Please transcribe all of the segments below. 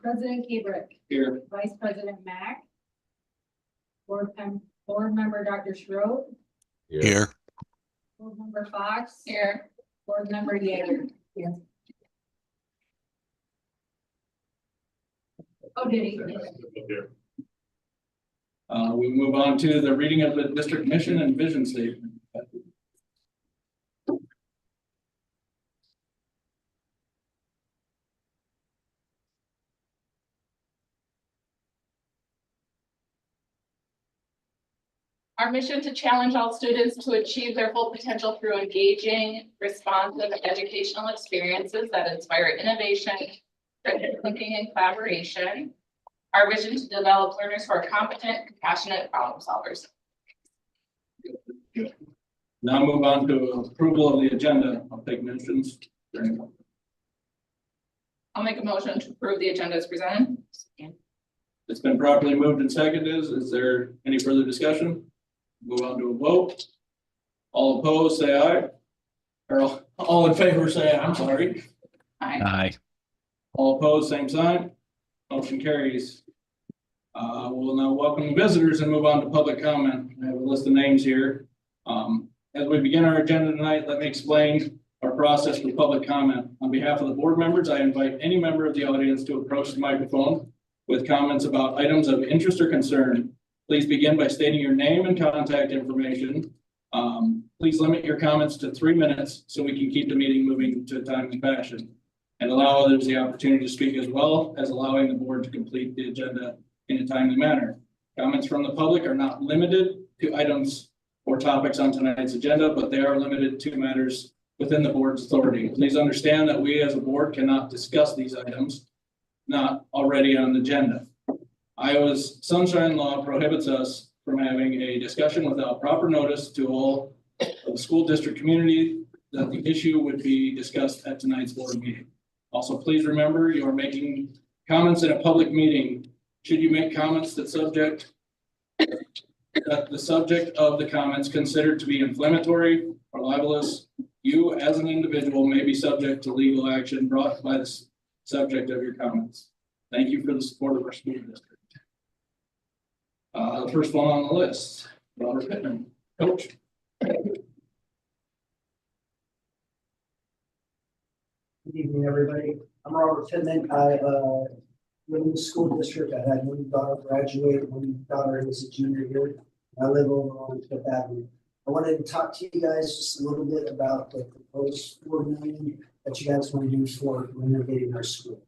President Kebrick. Here. Vice President Mack. Board Member Dr. Schroed. Here. Board Member Fox. Here. Board Member Yeager. Here. Oh, did he? We move on to the reading of the district mission and vision statement. Our mission to challenge all students to achieve their full potential through engaging, responsive educational experiences that inspire innovation, critical thinking, and collaboration. Our vision to develop learners who are competent, compassionate problem solvers. Now move on to approval of the agenda. I'll take motions. I'll make a motion to approve the agenda as presented. It's been properly moved and seconded. Is there any further discussion? Move on to a vote. All opposed, say aye. Or all in favor, say aye. I'm sorry. Aye. Aye. All opposed, same sign. Motion carries. We'll now welcome visitors and move on to public comment. I have a list of names here. As we begin our agenda tonight, let me explain our process for public comment. On behalf of the board members, I invite any member of the audience to approach the microphone with comments about items of interest or concern. Please begin by stating your name and contact information. Please limit your comments to 3 minutes so we can keep the meeting moving to a timely fashion and allow others the opportunity to speak, as well as allowing the board to complete the agenda in a timely manner. Comments from the public are not limited to items or topics on tonight's agenda, but they are limited to matters within the board's authority. Please understand that we as a board cannot discuss these items not already on the agenda. Iowa's sunshine law prohibits us from having a discussion without proper notice to all of the school district community that the issue would be discussed at tonight's board meeting. Also, please remember you are making comments in a public meeting. Should you make comments that the subject of the comments considered to be inflammatory or libelous, you as an individual may be subject to legal action brought by the subject of your comments. Thank you for the support of our school district. The first one on the list, Robert Pittman, coach. Good evening, everybody. I'm Robert Pittman. I live in the school district. I had one daughter graduate, one daughter is a junior here. I live over on Fifth Avenue. I wanted to talk to you guys just a little bit about the proposed $4 million that you guys want to do for renovating our school.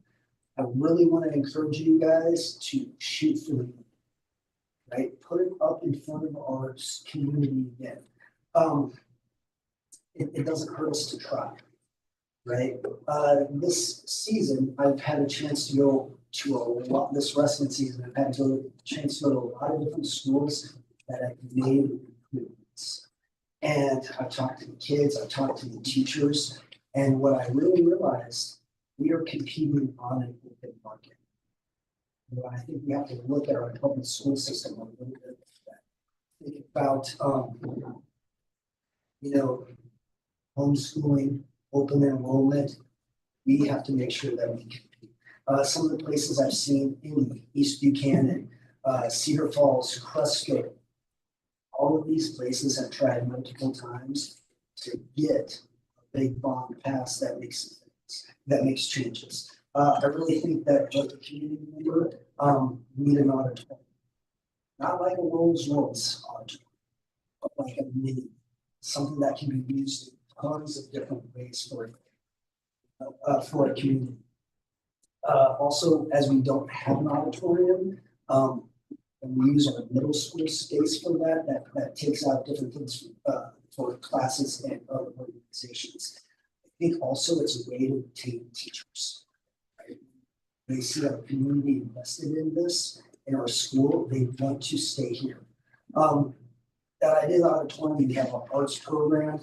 I really want to encourage you guys to shoot for the moon, right? Put it up in front of our community again. It doesn't hurt us to try, right? This season, I've had a chance to go to a lot, this wrestling season, I've had a chance to go to a lot of different schools that have made improvements. And I've talked to the kids, I've talked to the teachers, and what I really realized, we are competing on an open market. You know, I think we have to look at our public school system a little bit. Think about, homeschooling, open enrollment. We have to make sure that we compete. Some of the places I've seen in East Buchanan, Cedar Falls, Cresco, all of these places have tried multiple times to get a big bond passed that makes changes. I really think that as a community member, we need an auditorium. Not like a Rolls Royce auditorium, but like a mini, something that can be used in tons of different ways for a community. Also, as we don't have an auditorium, and we use our middle school space for that takes out different things for classes and other organizations. I think also it's a way to retain teachers. Right? They see our community invested in this in our school, they want to stay here. At Ideal Auditorium, we have an arts program,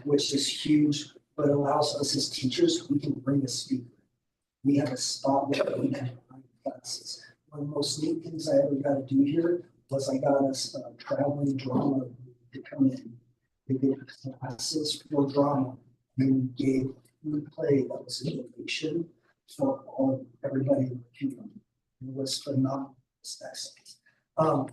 which is huge, but allows us as teachers, we can bring a speaker. We have a spot where we can find classes. One of the most neat things I ever got to do here was I got us traveling drama to come in. We did classes for drama, and we gave a play that was an innovation for all, everybody in the community. It was phenomenal. It's excellent.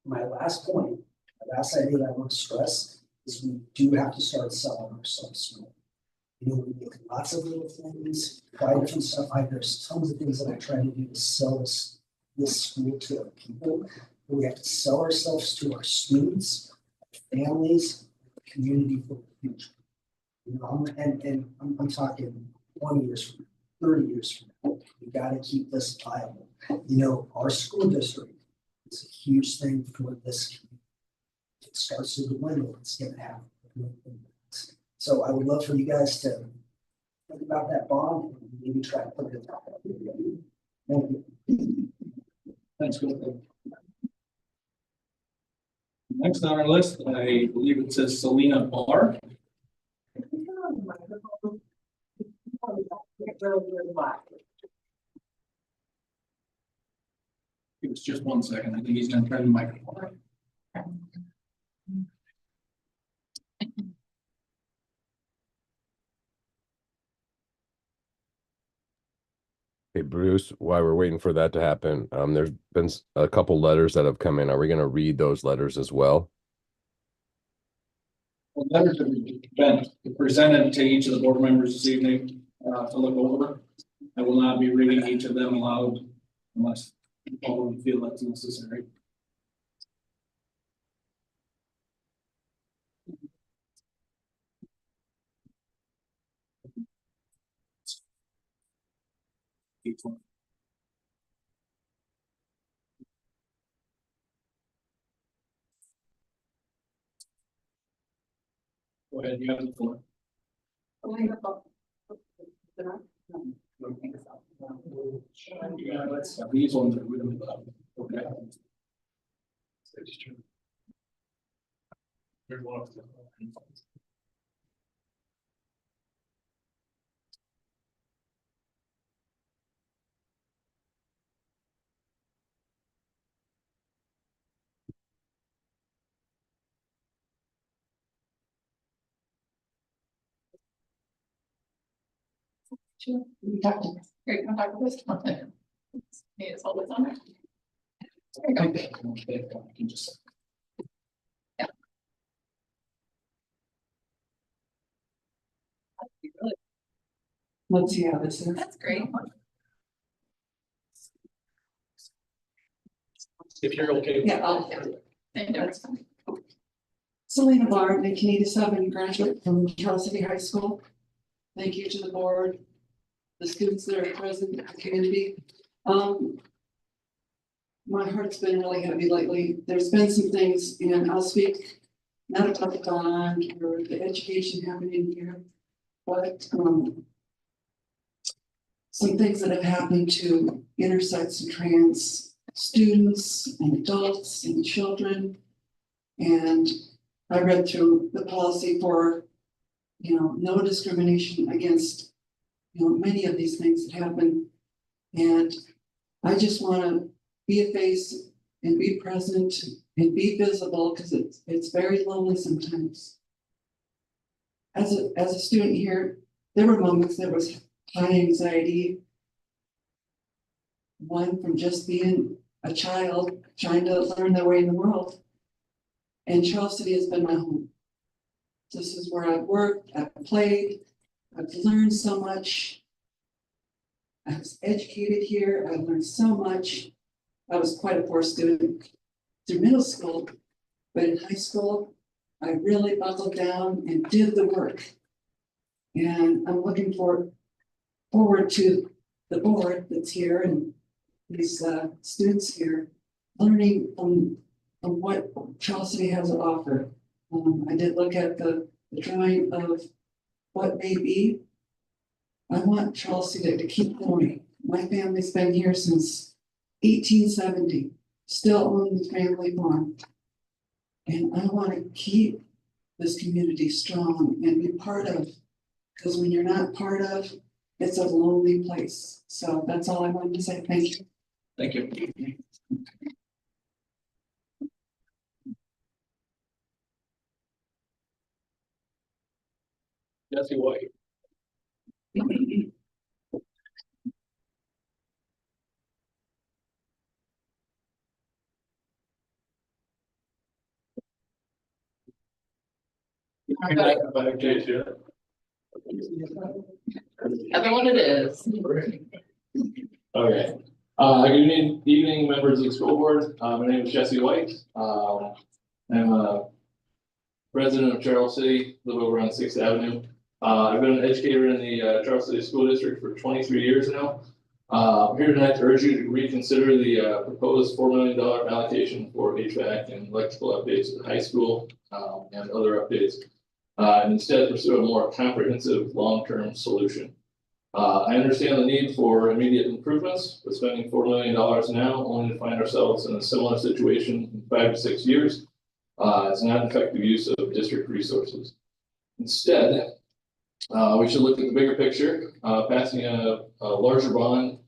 My last point, the last idea that I want to stress is we do have to start selling ourselves more. You know, we make lots of little things, try different stuff. There's tons of things that I try to do to sell this school to other people. But we have to sell ourselves to our students, our families, the community for the future. You know, I'm talking 20 years from now, 30 years from now. We got to keep this viable. You know, our school district is a huge thing for this community. It starts with the window, it's going to happen. So I would love for you guys to think about that bond and maybe try to put it out. Thank you. Thanks, Bill. Next on our list, I believe it says Selena Barr. Give us just 1 second. I think he's gonna turn the microphone. Hey, Bruce, while we're waiting for that to happen, there's been a couple letters that have come in. Are we gonna read those letters as well? Well, letters have been presented to each of the board members this evening to look over. I will not be reading each of them aloud unless all of you feel that's necessary. Each one. Go ahead, you have the floor. Yeah, these ones are really loud. Okay. Sure. We talked to this. Great, I'm talking this one. He is always on there. Okay. You can just. Let's see how this is. That's great. If you're okay. Yeah, I'll. Thank you. Selena Barr, 1987 graduate from Charles City High School. Thank you to the board, the students that are present in the community. My heart's been really heavy lately. There's been some things, and I'll speak not about the bond or the education happening here, but some things that have happened to intersex and trans students and adults and children. And I read through the policy for, no discrimination against, many of these things that happen. And I just want to be a face and be present and be visible, because it's very lonely sometimes. As a student here, there were moments there was high anxiety. One from just being a child trying to learn their way in the world. And Charles City has been my home. This is where I've worked, I've played, I've learned so much. I was educated here, I've learned so much. I was quite a poor student through middle school, but in high school, I really buckled down and did the work. And I'm looking forward to the board that's here and these students here, learning from what Charles City has to offer. I did look at the drawing of what may be. I want Charles City to keep going. My family's been here since 1870, still on the family farm. And I want to keep this community strong and be part of, because when you're not part of, it's a lonely place. So that's all I wanted to say. Thank you. Thank you. Jesse White. Other one it is. Okay, good evening, members of the school board. My name is Jesse White. I'm a resident of Charles City, live over on Sixth Avenue. I've been an educator in the Charles City School District for 23 years now. I'm here tonight to urge you to reconsider the proposed $4 million allocation for HVAC and electrical updates at the high school and other updates. And instead pursue a more comprehensive long-term solution. I understand the need for immediate improvements, but spending $4 million now only to find ourselves in a similar situation in 5 to 6 years is not an effective use of district resources. Instead, we should look at the bigger picture, passing a larger bond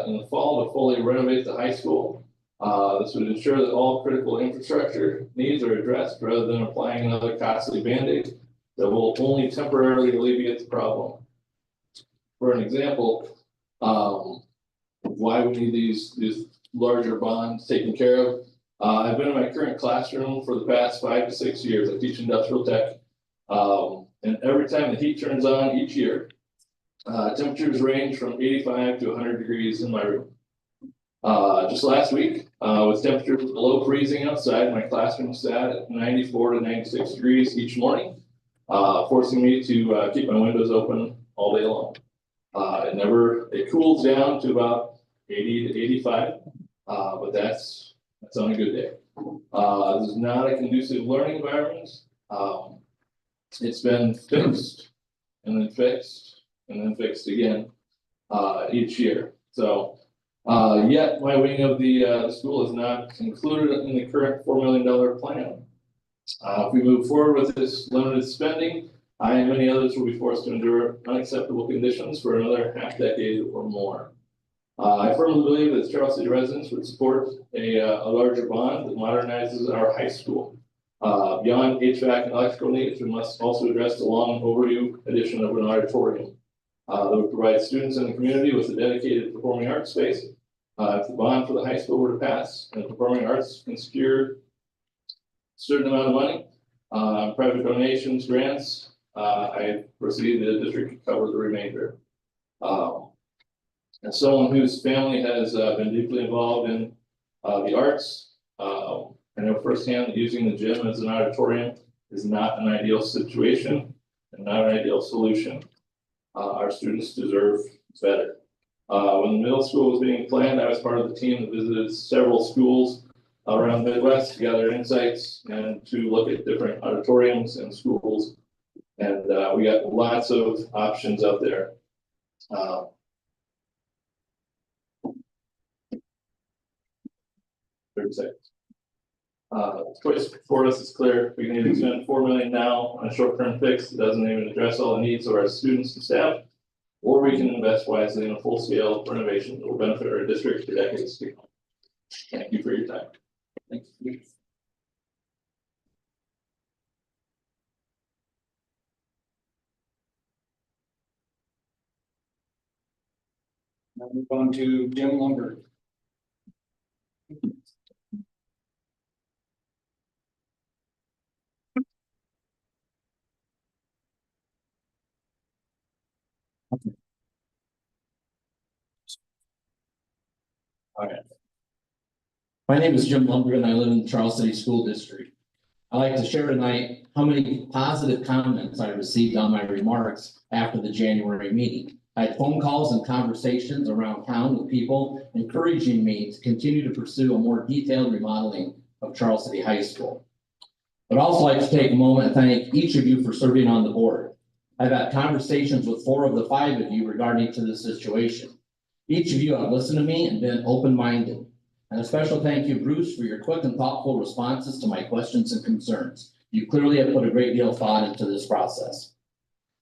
in the fall to fully renovate the high school. This would ensure that all critical infrastructure needs are addressed rather than applying another costly Band-Aid that will only temporarily alleviate the problem. For an example, why we need these larger bonds taken care of. I've been in my current classroom for the past 5 to 6 years. I teach industrial tech. And every time the heat turns on each year, temperatures range from 85 to 100 degrees in my room. Just last week, with temperatures below freezing outside, my classroom sat at 94 to 96 degrees each morning, forcing me to keep my windows open all day long. It cools down to about 80 to 85, but that's on a good day. This is not a conducive learning environment. It's been fixed and then fixed and then fixed again each year. So yet my wing of the school is not included in the current $4 million plan. If we move forward with this limited spending, I and many others will be forced to endure unacceptable conditions for another half decade or more. I firmly believe that Charles City residents would support a larger bond that modernizes our high school. Beyond HVAC and electrical needs, we must also address the long overdue addition of an auditorium that would provide students in the community with a dedicated performing arts space. If the bond for the high school were to pass and performing arts can secure a certain amount of money, private donations, grants, I foresee the district could cover the remainder. As someone whose family has been deeply involved in the arts, I know firsthand that using the gym as an auditorium is not an ideal situation and not an ideal solution. Our students deserve better. When the middle school was being planned, I was part of the team that visited several schools around the Midwest to gather insights and to look at different auditoriums and schools. And we got lots of options out there. 30 seconds. The choice for us is clear. We can either spend $4 million now on a short-term fix that doesn't even address all the needs of our students and staff, or we can invest wisely in a full-scale renovation that will benefit our district for decades to come. Thank you for your time. Thank you. Now move on to Jim Lumber. My name is Jim Lumber and I live in the Charles City School District. I'd like to share tonight how many positive comments I received on my remarks after the January meeting. I had phone calls and conversations around town with people encouraging me to continue to pursue a more detailed remodeling of Charles City High School. I'd also like to take a moment and thank each of you for serving on the board. I've had conversations with 4 of the 5 of you regarding to this situation. Each of you have listened to me and been open-minded. And a special thank you, Bruce, for your quick and thoughtful responses to my questions and concerns. You clearly have put a great deal of thought into this process.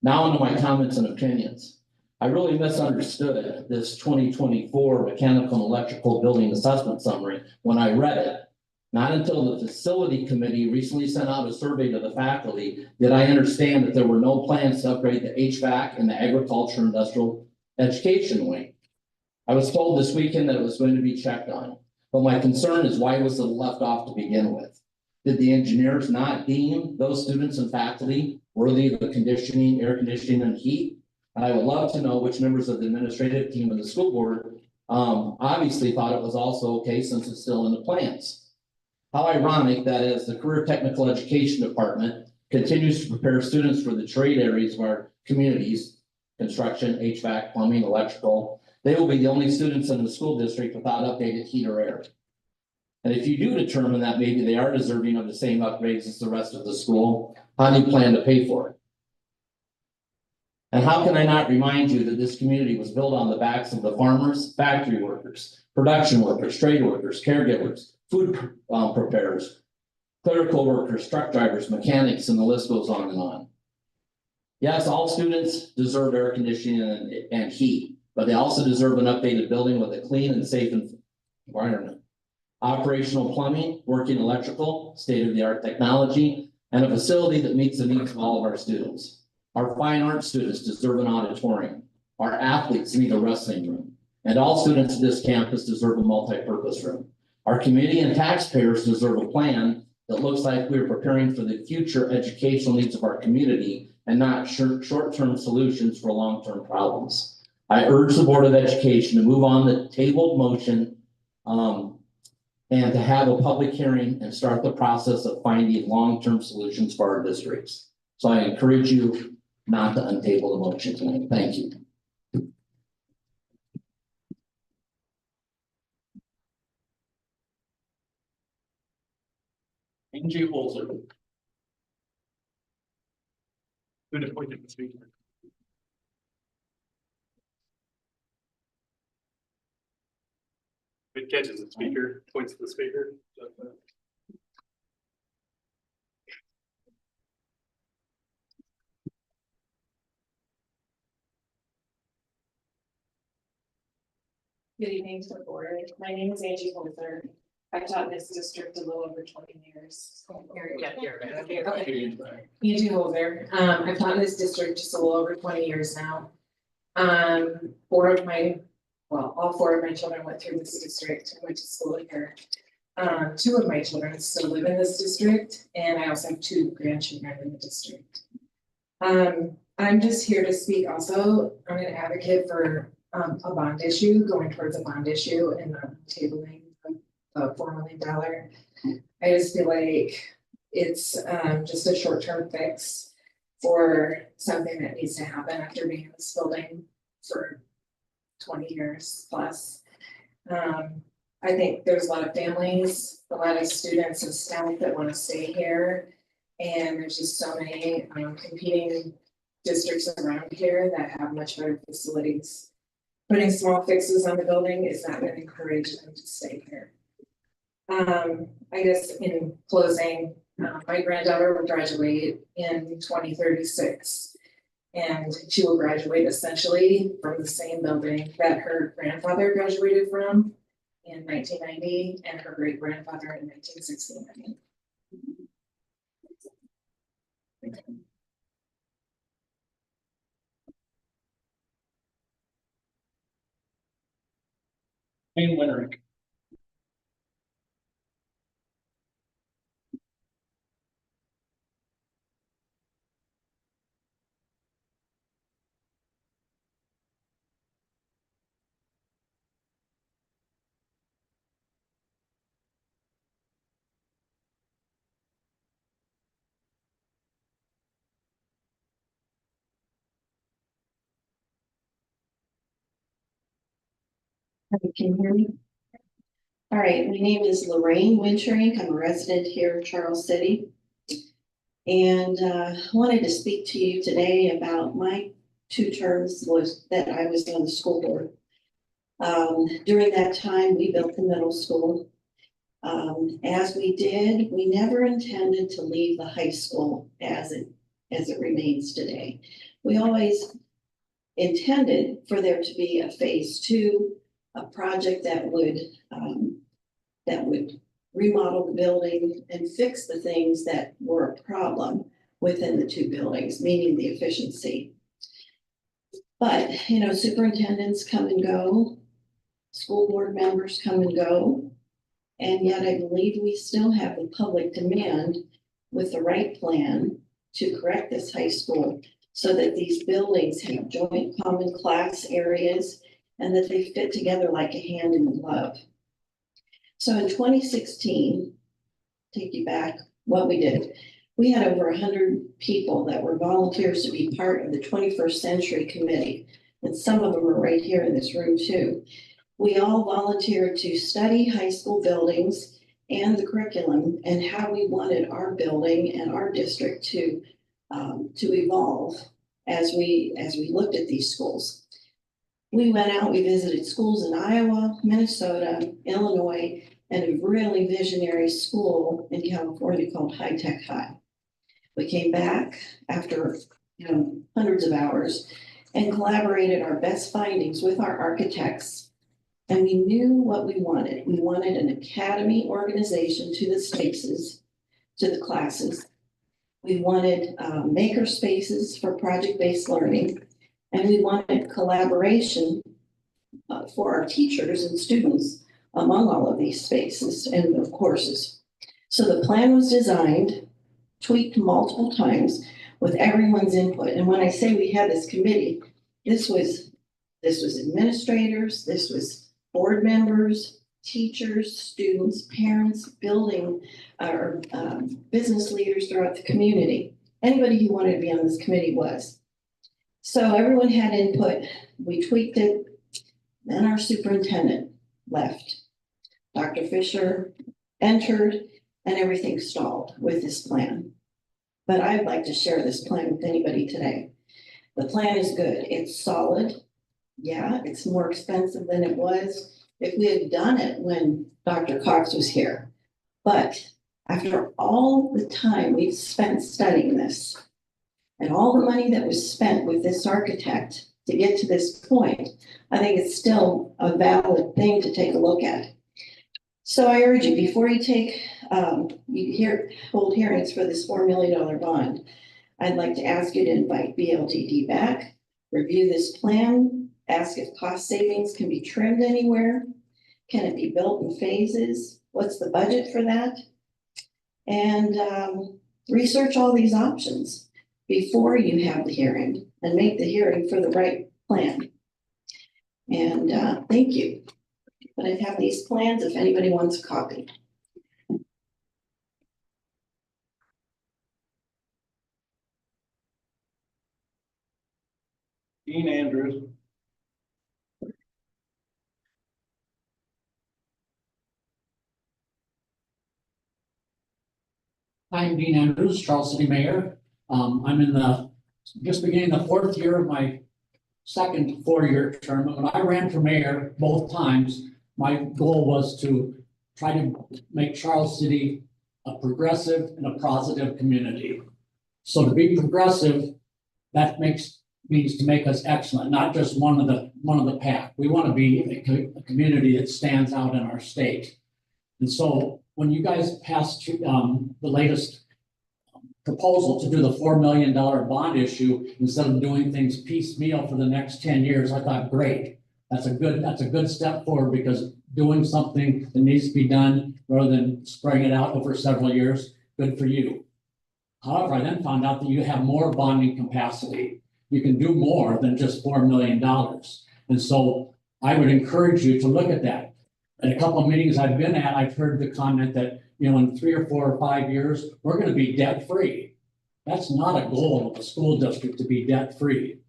Now onto my comments and opinions. I really misunderstood this 2024 mechanical and electrical building assessment summary when I read it. Not until the facility committee recently sent out a survey to the faculty did I understand that there were no plans to upgrade the HVAC and the agriculture industrial education wing. I was told this weekend that it was going to be checked on, but my concern is why was it left off to begin with? Did the engineers not deem those students and faculty worthy of the conditioning, air conditioning and heat? And I would love to know which members of the administrative team of the school board obviously thought it was also okay since it's still in the plans. How ironic that as the Career Technical Education Department continues to prepare students for the trade areas of our communities, construction, HVAC, plumbing, electrical, they will be the only students in the school district without updated heat or air. And if you do determine that maybe they are deserving of the same upgrades as the rest of the school, how do you plan to pay for it? And how can I not remind you that this community was built on the backs of the farmers, factory workers, production workers, trade workers, caregivers, food preparers, clerical workers, truck drivers, mechanics, and the list goes on and on. Yes, all students deserve air conditioning and heat, but they also deserve an updated building with a clean and safe environment. Operational plumbing, working electrical, state-of-the-art technology, and a facility that meets the needs of all of our students. Our fine arts students deserve an auditorium. Our athletes need a wrestling room. And all students at this campus deserve a multi-purpose room. Our community and taxpayers deserve a plan that looks like we're preparing for the future educational needs of our community and not short-term solutions for long-term problems. I urge the Board of Education to move on the tabled motion and to have a public hearing and start the process of finding long-term solutions for our districts. So I encourage you not to untable the motion tonight. Thank you. Angie Holzer. Been appointed the speaker. It catches the speaker, points to the speaker. Good evening to the board. My name is Angie Holzer. I've taught in this district a little over 20 years. Okay. Angie Holzer. I've taught in this district just a little over 20 years now. All four of my children went through this district and went to school here. Two of my children still live in this district, and I also have two grandchildren in the district. I'm just here to speak also. I'm an advocate for a bond issue, going towards a bond issue and tabling of $4 million. I just feel like it's just a short-term fix for something that needs to happen after being in this building for 20 years plus. I think there's a lot of families, a lot of students and staff that want to stay here. And there's just so many competing districts around here that have much better facilities. Putting small fixes on the building is not going to encourage them to stay here. I guess in closing, my granddaughter will graduate in 2036. And she will graduate essentially from the same building that her grandfather graduated from in 1990 and her great grandfather in 1969. Wayne Winterick. Can you hear me? All right, my name is Lorraine Winterink. I'm a resident here in Charles City. And wanted to speak to you today about my 2 terms that I was on the school board. During that time, we built the middle school. As we did, we never intended to leave the high school as it remains today. We always intended for there to be a phase 2, a project that would remodel the building and fix the things that were a problem within the 2 buildings, meaning the efficiency. But, you know, superintendents come and go, school board members come and go, And yet I believe we still have the public demand with the right plan to correct this high school so that these buildings have joint common class areas and that they fit together like a hand in glove. So in 2016, take you back, what we did, we had over 100 people that were volunteers to be part of the 21st Century Committee. And some of them are right here in this room too. We all volunteered to study high school buildings and the curriculum and how we wanted our building and our district to evolve as we looked at these schools. We went out, we visited schools in Iowa, Minnesota, Illinois, and a really visionary school in California called High Tech High. We came back after hundreds of hours and collaborated our best findings with our architects. And we knew what we wanted. We wanted an academy organization to the spaces, to the classes. We wanted maker spaces for project-based learning. And we wanted collaboration for our teachers and students among all of these spaces and of courses. So the plan was designed, tweaked multiple times with everyone's input. And when I say we had this committee, this was administrators, this was board members, teachers, students, parents, building or business leaders throughout the community. Anybody who wanted to be on this committee was. So everyone had input. We tweaked it. Then our superintendent left. Dr. Fisher entered and everything stalled with this plan. But I'd like to share this plan with anybody today. The plan is good. It's solid. Yeah, it's more expensive than it was if we had done it when Dr. Cox was here. But after all the time we've spent studying this and all the money that was spent with this architect to get to this point, I think it's still a valid thing to take a look at. So I urge you, before you hold hearings for this $4 million bond, I'd like to ask you to invite BLDD back, review this plan, ask if cost savings can be trimmed anywhere. Can it be built in phases? What's the budget for that? And research all these options before you have the hearing and make the hearing for the right plan. And thank you. But I have these plans if anybody wants a copy. Dean Andrews. I'm Dean Andrews, Charles City Mayor. I'm just beginning the 4th year of my second 4-year term. When I ran for mayor both times, my goal was to try to make Charles City a progressive and a positive community. So to be progressive, that means to make us excellent, not just one of the pack. We want to be a community that stands out in our state. And so when you guys passed the latest proposal to do the $4 million bond issue instead of doing things piecemeal for the next 10 years, I thought, great. That's a good step forward, because doing something that needs to be done rather than spreading it out over several years, good for you. However, I then found out that you have more bonding capacity. You can do more than just $4 million. And so I would encourage you to look at that. At a couple of meetings I've been at, I've heard the comment that, in 3 or 4 or 5 years, we're going to be debt free. That's not a goal of a school district, to be debt free.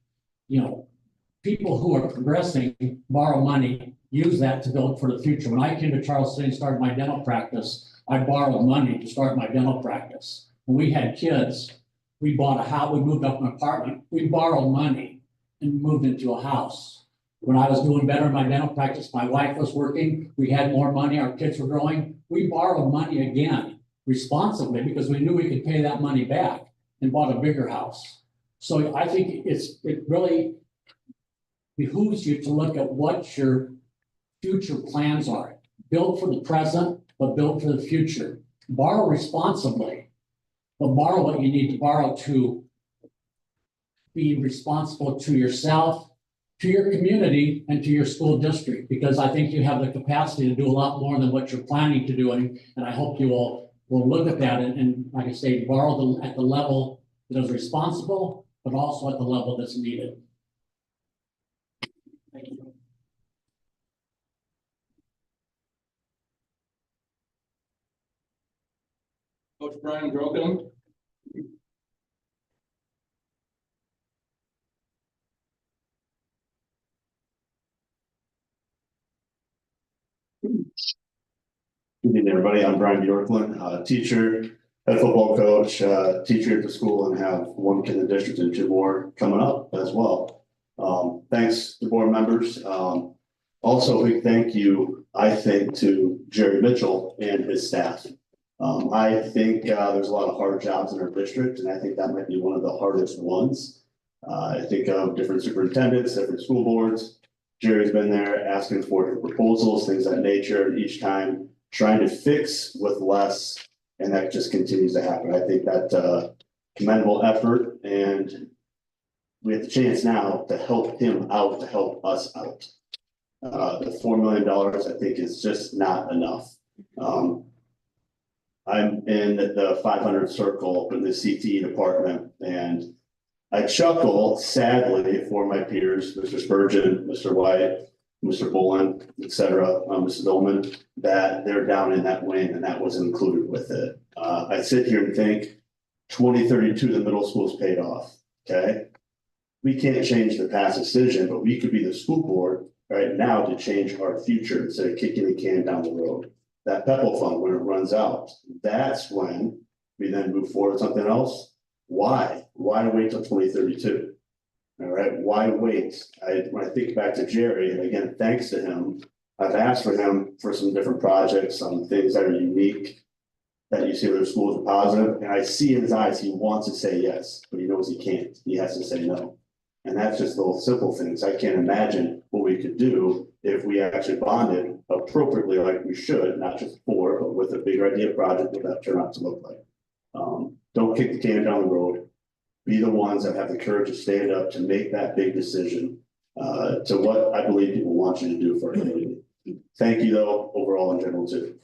People who are progressing borrow money, use that to build for the future. When I came to Charles City and started my dental practice, I borrowed money to start my dental practice. When we had kids, we bought a house, we moved up an apartment, we borrowed money and moved into a house. When I was doing better in my dental practice, my wife was working, we had more money, our kids were growing, we borrowed money again responsibly because we knew we could pay that money back and bought a bigger house. So I think it really behooves you to look at what your future plans are. Build for the present, but build for the future. Borrow responsibly, but borrow what you need to borrow to be responsible to yourself, to your community and to your school district, because I think you have the capacity to do a lot more than what you're planning to do. And I hope you will look at that and like I say, borrow at the level that is responsible, but also at the level that's needed. Thank you. Coach Brian Grogan. Good evening, everybody. I'm Brian Bjorklund, teacher, head football coach, teacher at the school, and have one kid in the district and two more coming up as well. Thanks to board members. Also, a big thank you, I think, to Jerry Mitchell and his staff. I think there's a lot of hard jobs in our district, and I think that might be one of the hardest ones. I think of different superintendents, different school boards. Jerry's been there asking for proposals, things of that nature, and each time trying to fix with less, and that just continues to happen. I think that commendable effort, and we have the chance now to help him out, to help us out. The $4 million, I think, is just not enough. I'm in the 500 circle in the CTE department, and I chuckle sadly for my peers, Mr. Spurgeon, Mr. White, Mr. Bolin, et cetera, Mrs. Ullman, that they're down in that wing and that wasn't included with it. I sit here and think 2032, the middle school's paid off, okay? We can't change the past decision, but we could be the school board right now to change our future instead of kicking the can down the road. That PEPAL fund, when it runs out, that's when we then move forward with something else. Why? Why wait till 2032? All right, why wait? When I think back to Jerry, and again, thanks to him, I've asked for him for some different projects, some things that are unique that you see with the schools are positive, and I see in his eyes, he wants to say yes, but he knows he can't. He has to say no. And that's just little simple things. I can't imagine what we could do if we actually bonded appropriately like we should, not just for, but with a bigger idea project, what that turn out to look like. Don't kick the can down the road. Be the ones that have the courage to stand up to make that big decision to what I believe people want you to do for our community. Thank you, though, overall in general, too.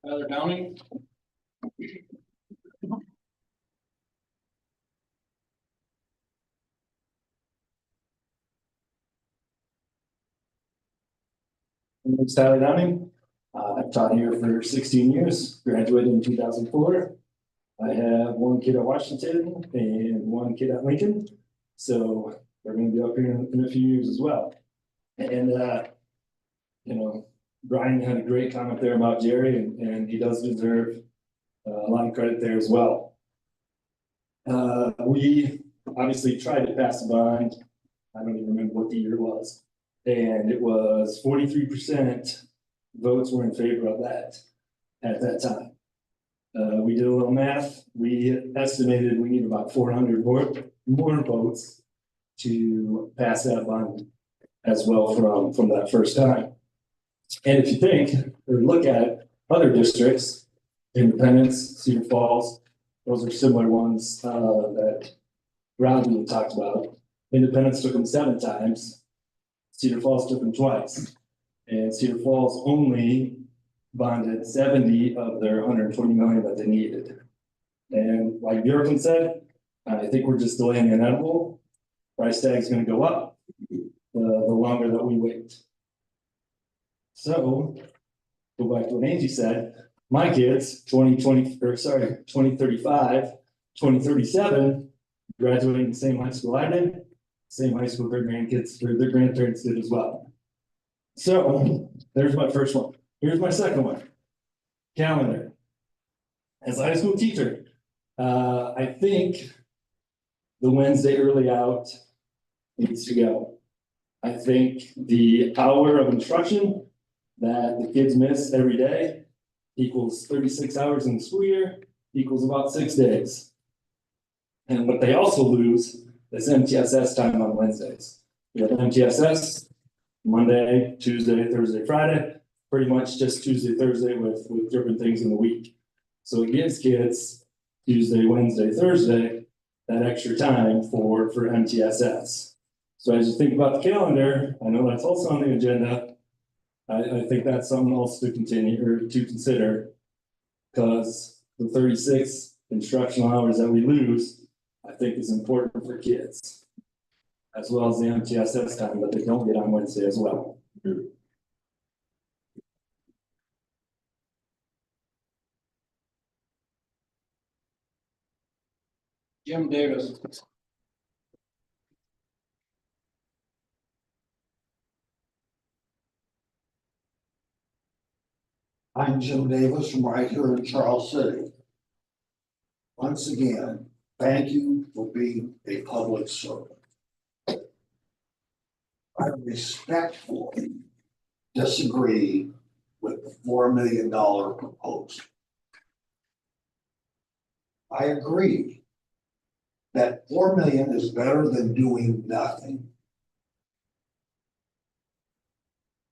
Tyler Downing. My name is Tyler Downing. I've taught here for 16 years, graduated in 2004. I have one kid at Washington and one kid at Lincoln. So they're going to be up here in a few years as well. And, you know, Brian had a great comment there about Jerry, and he does deserve a lot of credit there as well. We obviously tried to pass a bond. I don't even remember what the year was. And it was 43% votes were in favor of that at that time. We did a little math. We estimated we need about 400 more votes to pass that bond as well from that first time. And if you think or look at other districts, Independence, Cedar Falls, those are similar ones that Robbie talked about. Independence took them 7 times. Cedar Falls took them twice. And Cedar Falls only bonded 70 of their 120 million that they needed. And like Bjorklund said, I think we're just delaying the inevitable. Price tag is going to go up the longer that we wait. So, go back to what Angie said, my kids, 2035, 2037, graduating the same high school I did, same high school their grandkids or their grandparents did as well. So, there's my first one. Here's my second one. Calendar. As a high school teacher, I think the Wednesday early out needs to go. I think the hour of instruction that the kids miss every day equals 36 hours in the school year, equals about 6 days. And what they also lose is MTSS time on Wednesdays. We have MTSS Monday, Tuesday, Thursday, Friday, pretty much just Tuesday, Thursday with different things in the week. So it gives kids Tuesday, Wednesday, Thursday, that extra time for MTSS. So as you think about the calendar, I know that's also on the agenda. I think that's something else to continue or to consider. Because the 36 instructional hours that we lose, I think is important for kids. As well as the MTSS time that they don't get on Wednesday as well. Jim Davis. I'm Jim Davis from right here in Charles City. Once again, thank you for being a public servant. I respectfully disagree with the $4 million proposal. I agree that 4 million is better than doing nothing.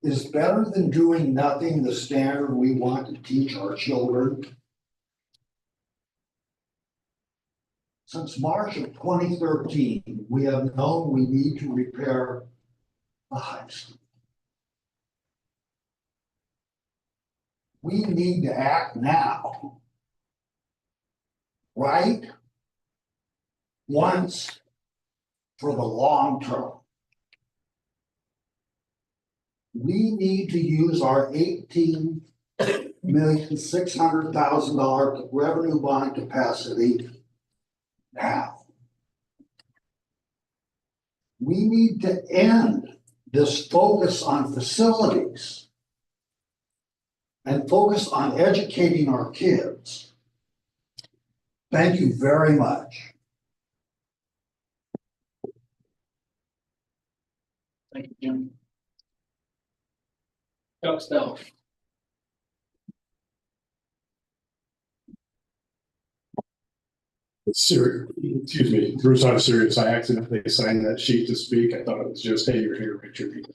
Is better than doing nothing the standard we want to teach our children? Since March of 2013, we have known we need to repair the high school. We need to act now. Right? Once for the long term. We need to use our $18,600,000 revenue bond capacity now. We need to end this focus on facilities and focus on educating our kids. Thank you very much. Thank you, Jim. Chuck Stell. Excuse me, Bruce, I'm serious. I accidentally signed that sheet to speak. I thought it was just, hey, you're here, Richard.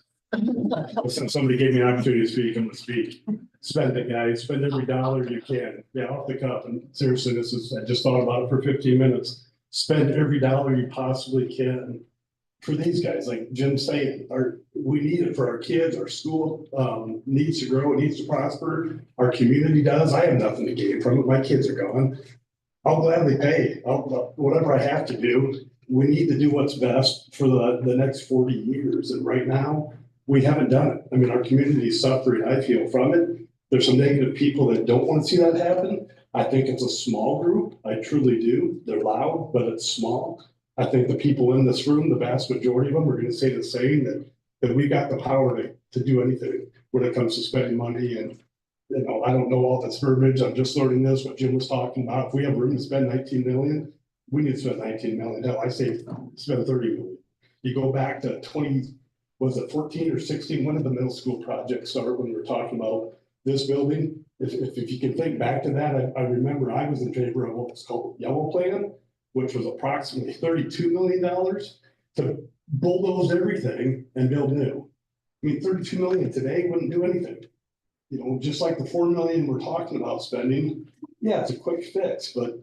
Listen, somebody gave me an opportunity to speak, I'm gonna speak. Spend it, guys. Spend every dollar you can. Yeah, off the cuff. And seriously, I just thought about it for 15 minutes. Spend every dollar you possibly can for these guys, like Jim's saying, we need it for our kids, our school needs to grow, it needs to prosper, our community does. I have nothing to gain from it, my kids are gone. I'll gladly pay, whatever I have to do. We need to do what's best for the next 40 years, and right now, we haven't done it. I mean, our community is suffering, I feel, from it. There's some negative people that don't want to see that happen. I think it's a small group, I truly do. They're loud, but it's small. I think the people in this room, the vast majority of them are gonna say the same, that we got the power to do anything when it comes to spending money. And, you know, I don't know all this verbiage, I'm just learning this, what Jim was talking about. If we have room to spend 19 million, we need to spend 19 million. Hell, I say spend 30 million. You go back to 14 or 16, when did the middle school project start, when we were talking about this building? If you can think back to that, I remember I was in favor of what was called the Yellow Plan, which was approximately $32 million to bulldoze everything and build new. I mean, 32 million today wouldn't do anything. You know, just like the 4 million we're talking about spending, yeah, it's a quick fix, but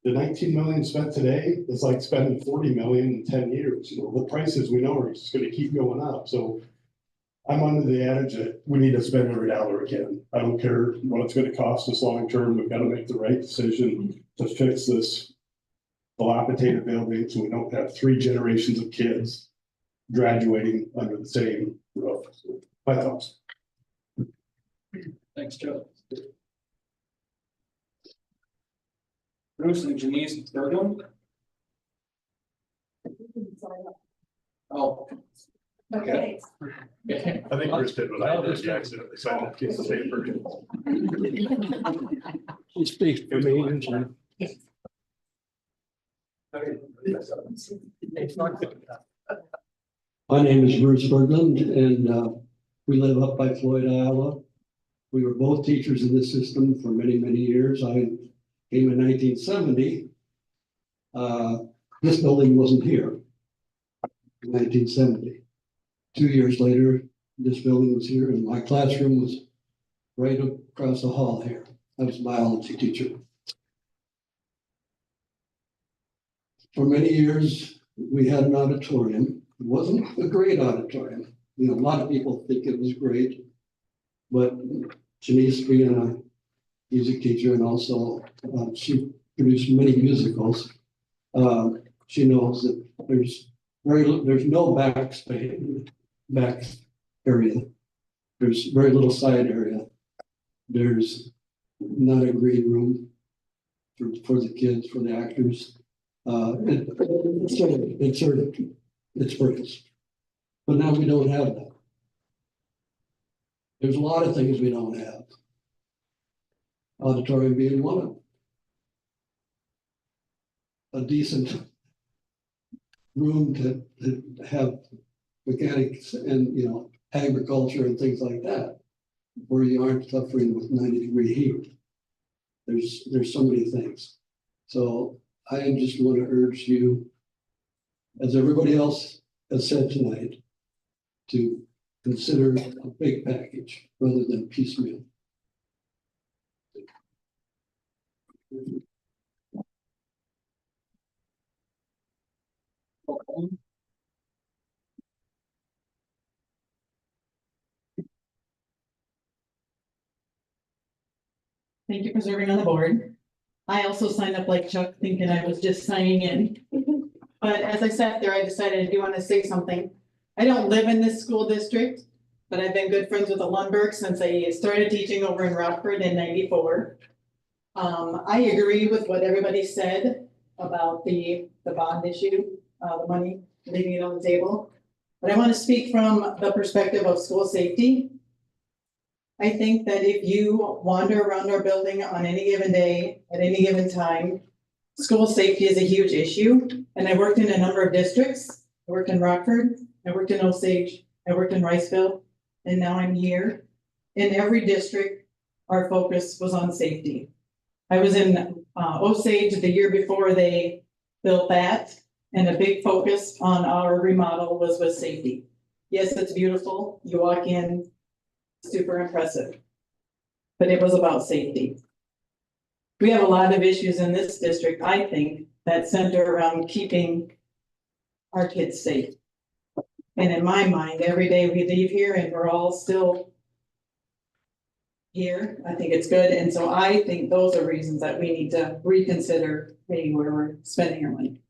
the 19 million spent today is like spending 40 million in 10 years. You know, the prices we know are just gonna keep going up. So I'm under the adage that we need to spend every dollar again. I don't care what it's gonna cost us long term. We've got to make the right decision to fix this dilapidated building so we don't have 3 generations of kids graduating under the same roof. My thoughts. Thanks, Joe. Bruce and Janice Berglund. Oh. Okay. I think Bruce did what I did, accidentally signed that piece of paper. He speaks for me. My name is Bruce Berglund, and we live up by Floyd, Iowa. We were both teachers in this system for many, many years. I came in 1970. This building wasn't here in 1970. 2 years later, this building was here, and my classroom was right across the hall here. I was a biology teacher. For many years, we had an auditorium. It wasn't a great auditorium. You know, a lot of people think it was great. But Janice being a music teacher and also she produced many musicals. She knows that there's no back area. There's very little side area. There's not a green room for the kids, for the actors. It's purpose. But now we don't have that. There's a lot of things we don't have. Auditorium being one of them. A decent room to have mechanics and, you know, agriculture and things like that, where you aren't suffering with 90-degree heat. There's so many things. So I just want to urge you, as everybody else has said tonight, to consider a big package rather than piecemeal. Thank you for serving on the board. I also signed up like Chuck, thinking I was just signing in. But as I sat there, I decided I do want to say something. I don't live in this school district, but I've been good friends with the Lundberg since I started teaching over in Rockford in '94. I agree with what everybody said about the bond issue, the money, leaving it on the table. But I want to speak from the perspective of school safety. I think that if you wander around our building on any given day, at any given time, school safety is a huge issue. And I worked in a number of districts. I worked in Rockford, I worked in Osage, I worked in Riceville, and now I'm here. In every district, our focus was on safety. I was in Osage the year before they built that, and a big focus on our remodel was with safety. Yes, it's beautiful. You walk in, super impressive. But it was about safety. We have a lot of issues in this district, I think, that center around keeping our kids safe. And in my mind, every day we leave here and we're all still here, I think it's good. And so I think those are reasons that we need to reconsider maybe where we're spending our money.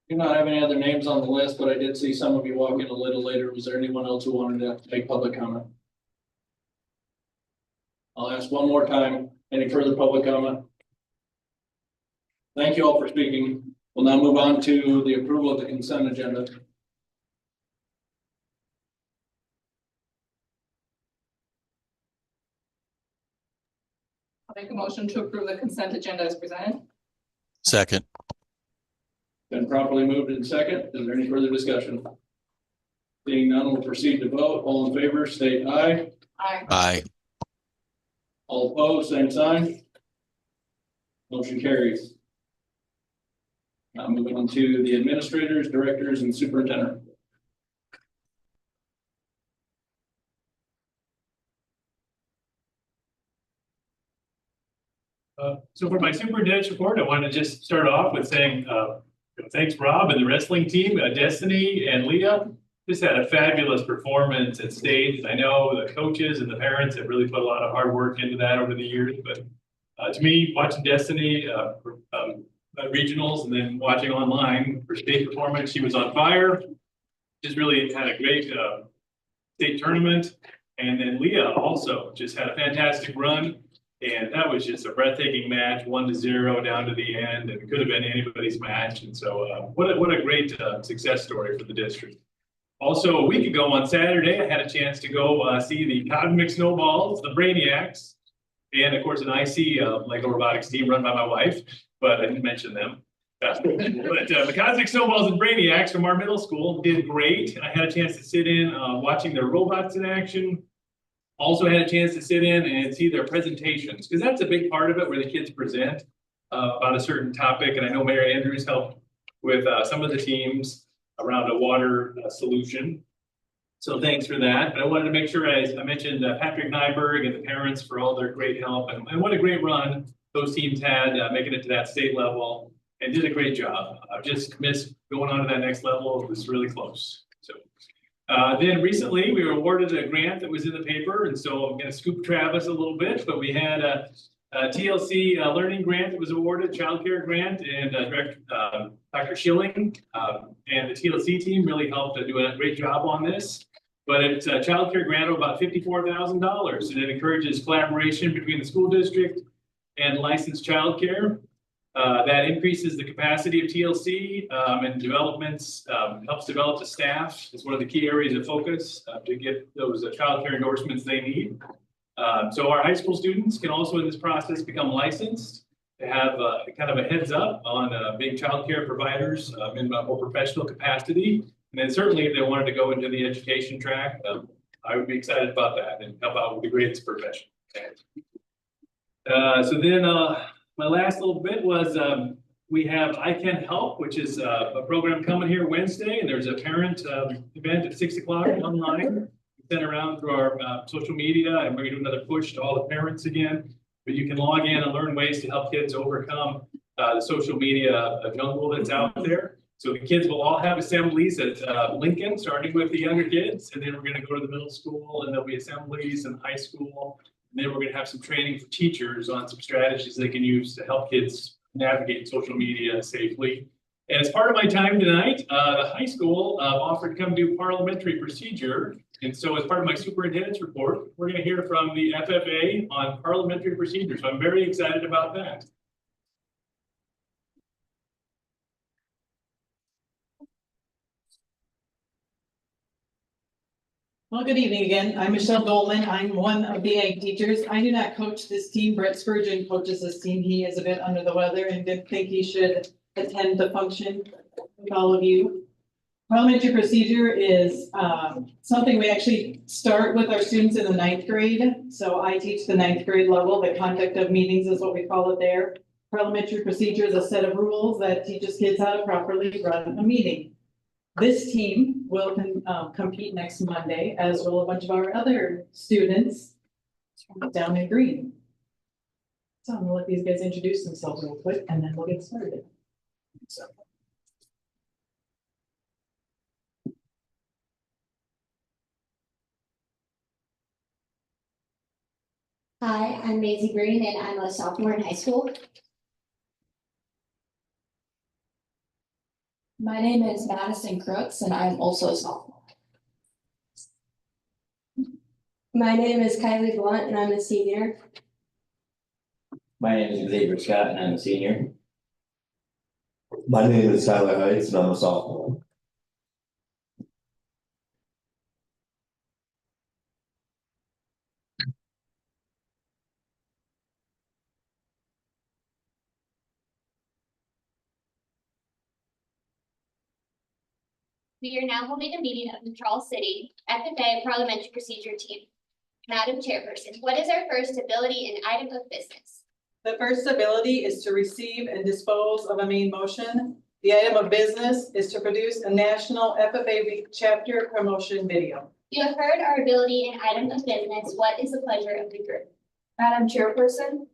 Do not have any other names on the list, but I did see some of you walk in a little later. Was there anyone else who wanted to make public comment? I'll ask one more time. Any further public comment? Thank you all for speaking. We'll now move on to the approval of the consent agenda. I'll make a motion to approve the consent agenda as presented. Second. Been properly moved in second. Is there any further discussion? Seeing none, we'll proceed to vote. All in favor, state aye. Aye. Aye. All opposed, same sign. Motion carries. Now moving on to the administrators, directors, and superintendent. So for my superintendent's report, I want to just start off with saying, thanks Rob and the wrestling team, Destiny and Leah. Just had a fabulous performance at state. I know the coaches and the parents have really put a lot of hard work into that over the years, but to me, watching Destiny regionals and then watching online for state performance, she was on fire. Just really had a great state tournament. And then Leah also just had a fantastic run. And that was just a breathtaking match, 1-0 down to the end, and it could have been anybody's match. And so what a great success story for the district. Also, a week ago on Saturday, I had a chance to go see the Cosmic Snowballs, the Brainiacs, and of course an IC Lego robotics team run by my wife, but I didn't mention them. But the Cosmic Snowballs and Brainiacs from our middle school did great. I had a chance to sit in watching their robots in action. Also had a chance to sit in and see their presentations, because that's a big part of it, where the kids present about a certain topic. And I know Mayor Andrews helped with some of the teams around a water solution. So thanks for that, but I wanted to make sure I mentioned Patrick Nyberg and the parents for all their great help, and what a great run those teams had, making it to that state level, and did a great job. I just missed going on to that next level. It was really close. So then recently we were awarded a grant that was in the paper, and so I'm going to scoop Travis a little bit, but we had a TLC learning grant that was awarded, childcare grant, and Director Dr. Schilling and the TLC team really helped do a great job on this. But it's a childcare grant of about $54,000, and it encourages collaboration between the school district and licensed childcare. That increases the capacity of TLC and developments, helps develop the staff. It's one of the key areas of focus to get those childcare endorsements they need. So our high school students can also in this process become licensed to have kind of a heads up on being childcare providers in a more professional capacity. And then certainly if they wanted to go into the education track, I would be excited about that and help out with the greatest profession. So then my last little bit was we have I Can Help, which is a program coming here Wednesday, and there's a parent event at 6 o'clock online. Sent around through our social media, and we're gonna do another push to all the parents again. But you can log in and learn ways to help kids overcome the social media jungle that's out there. So the kids will all have assemblies at Lincoln, starting with the younger kids, and then we're gonna go to the middle school, and there'll be assemblies in high school. And then we're gonna have some training for teachers on some strategies they can use to help kids navigate social media safely. And as part of my time tonight, the high school offered to come do parliamentary procedure. And so as part of my superintendent's report, we're going to hear from the FFA on parliamentary procedure. So I'm very excited about that. Well, good evening again. I'm Michelle Dolman. I'm one of the ag teachers. I do not coach this team. Brett Spurgeon coaches this team. He is a bit under the weather and didn't think he should attend the function with all of you. Parliamentary procedure is something we actually start with our students in the 9th grade. So I teach the 9th grade level. The conduct of meetings is what we call it there. Parliamentary procedure is a set of rules that teaches kids how to properly run a meeting. This team will compete next Monday, as will a bunch of our other students down in Green. So I'm gonna let these guys introduce themselves real quick, and then we'll get started. So. Hi, I'm Maisie Green and I'm a sophomore in high school. My name is Madison Crooks and I'm also a sophomore. My name is Kylie Blunt and I'm a senior. My name is Xavier Scott and I'm a senior. My name is Tyler Heights and I'm a sophomore. We are now holding a meeting of the Charles City FFA Parliamentary Procedure Team. Madam Chairperson, what is our first ability and item of business? The first ability is to receive and dispose of a main motion. The item of business is to produce a national FFA Week chapter promotion video. You have heard our ability and item of business. What is the pleasure of the group? Madam Chairperson,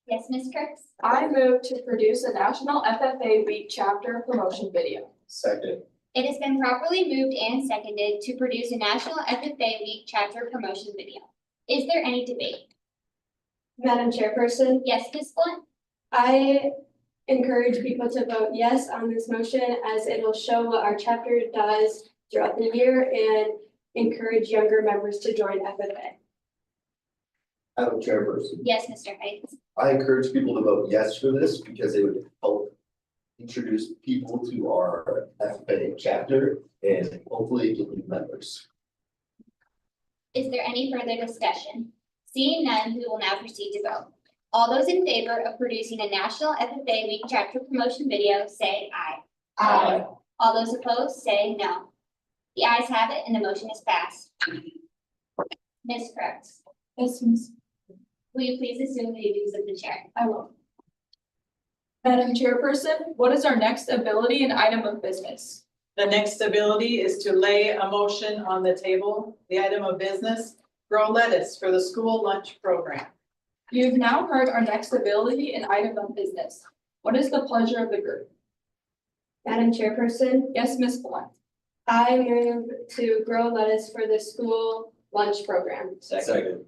Yes, Ms. Crooks? I move to produce a National FFA Week chapter promotion video. Second. It has been properly moved and seconded to produce a National FFA Week chapter promotion video. Is there any debate? Madam Chairperson, Yes, Ms. Blunt? I encourage people to vote yes on this motion as it'll show what our chapter does throughout the year and encourage younger members to join FFA. Madam Chairperson, Yes, Mr. Heights? I encourage people to vote yes for this because it would help introduce people to our FFA chapter and hopefully get new members. Is there any further discussion? Seeing none, we will now proceed to vote. All those in favor of producing a National FFA Week chapter promotion video, say aye. Aye. All those opposed, say no. The ayes have it and the motion is passed. Ms. Crooks? Yes, Ms. Will you please assume the duties of the chair? I will. Madam Chairperson, what is our next ability and item of business? The next ability is to lay a motion on the table, the item of business, grow lettuce for the school lunch program. You've now heard our next ability and item of business. What is the pleasure of the group? Madam Chairperson, Yes, Ms. Blunt. I move to grow lettuce for the school lunch program. Second.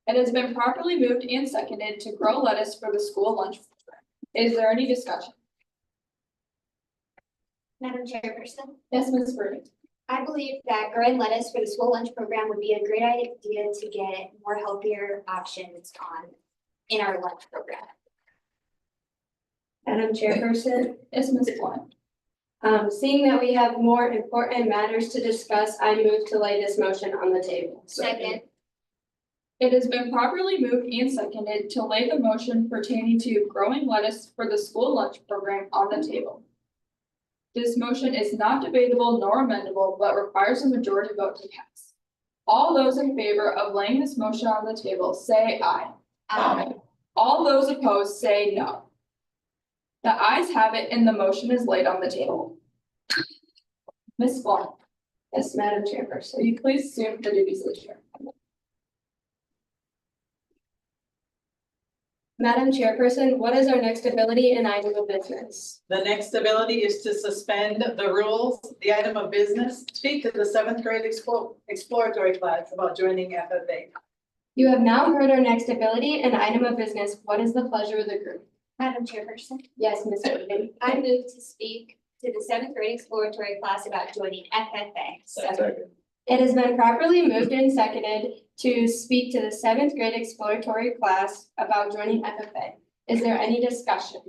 It has been properly moved and seconded to grow lettuce for the school lunch program. Is there any discussion? Madam Chairperson, Yes, Ms. Bruning. I believe that growing lettuce for the school lunch program would be a great idea to get more healthier options in our lunch program. Madam Chairperson, Yes, Ms. Blunt. seeing that we have more important matters to discuss, I move to lay this motion on the table. Second. It has been properly moved and seconded to lay the motion pertaining to growing lettuce for the school lunch program on the table. This motion is not debatable nor amendable, but requires a majority vote to pass. All those in favor of laying this motion on the table, say aye. Aye. All those opposed, say no. The ayes have it and the motion is laid on the table. Ms. Blunt, Yes, Madam Chairperson. will you please assume the duties of the chair? Madam Chairperson, what is our next ability and item of business? The next ability is to suspend the rules, the item of business, speak to the 7th grade exploratory class about joining FFA. You have now heard our next ability and item of business. What is the pleasure of the group? Madam Chairperson, Yes, Ms. Whitman. I move to speak to the 7th grade exploratory class about joining FFA. Second. It has been properly moved and seconded to speak to the 7th grade exploratory class about joining FFA. Is there any discussion?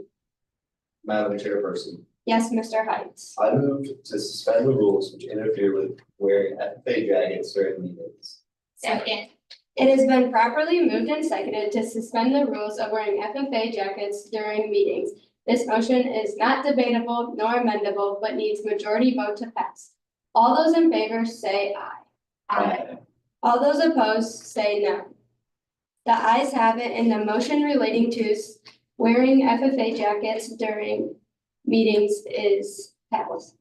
Madam Chairperson, Yes, Mr. Heights. I move to suspend the rules which interfere with wearing FFA jackets during meetings. Second. It has been properly moved and seconded to suspend the rules of wearing FFA jackets during meetings. This motion is not debatable nor amendable, but needs majority vote to pass. All those in favor say aye. Aye. All those opposed say no. The ayes have it and the motion relating to wearing FFA jackets during meetings is passed.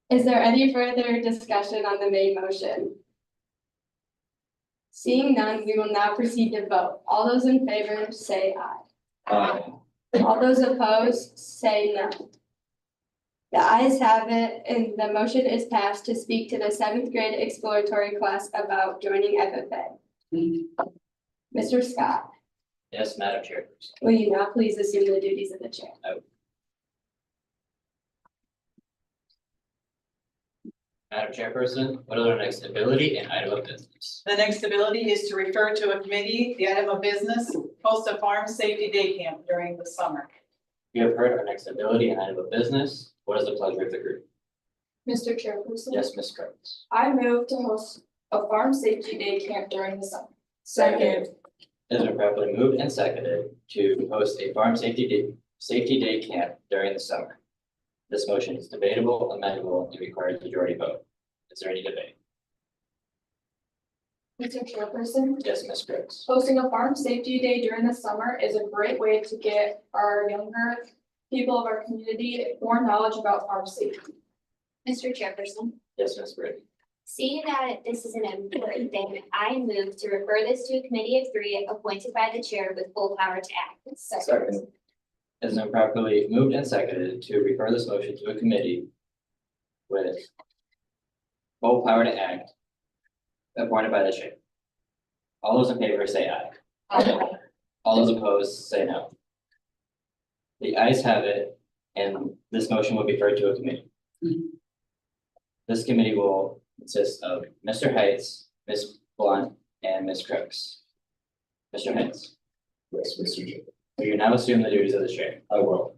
Is there any further discussion on the main motion? Seeing none, we will now proceed to vote. All those in favor say aye. Aye. All those opposed say no. The ayes have it and the motion is passed to speak to the 7th grade exploratory class about joining FFA. Mr. Scott, Yes, Madam Chairperson. will you now please assume the duties of the chair? Madam Chairperson, what is our next ability and item of business? The next ability is to refer to a committee, the item of business, host a farm safety day camp during the summer. You have heard our next ability and item of business. What is the pleasure of the group? Mr. Chairperson. Yes, Ms. Curtis. I move to host a farm safety day camp during the summer. Second. It has been properly moved and seconded to host a farm safety day camp during the summer. This motion is debatable, amendable, and requires majority vote. Is there any debate? Mr. Chairperson. Yes, Ms. Briggs. Hosting a farm safety day during the summer is a great way to get our younger people of our community more knowledge about farm safety. Mr. Chairperson, Yes, Ms. Briggs. seeing that this is an important thing, I move to refer this to a committee of 3 appointed by the chair with full power to act. Second. It has been properly moved and seconded to refer this motion to a committee with full power to act appointed by the chair. All those in favor say aye. Aye. All those opposed say no. The ayes have it, and this motion will be referred to a committee. This committee will consist of Mr. Heights, Ms. Blunt, and Ms. Crooks. Mr. Heights, Yes, Mr. Chair. will you now assume the duties of the chair? I will.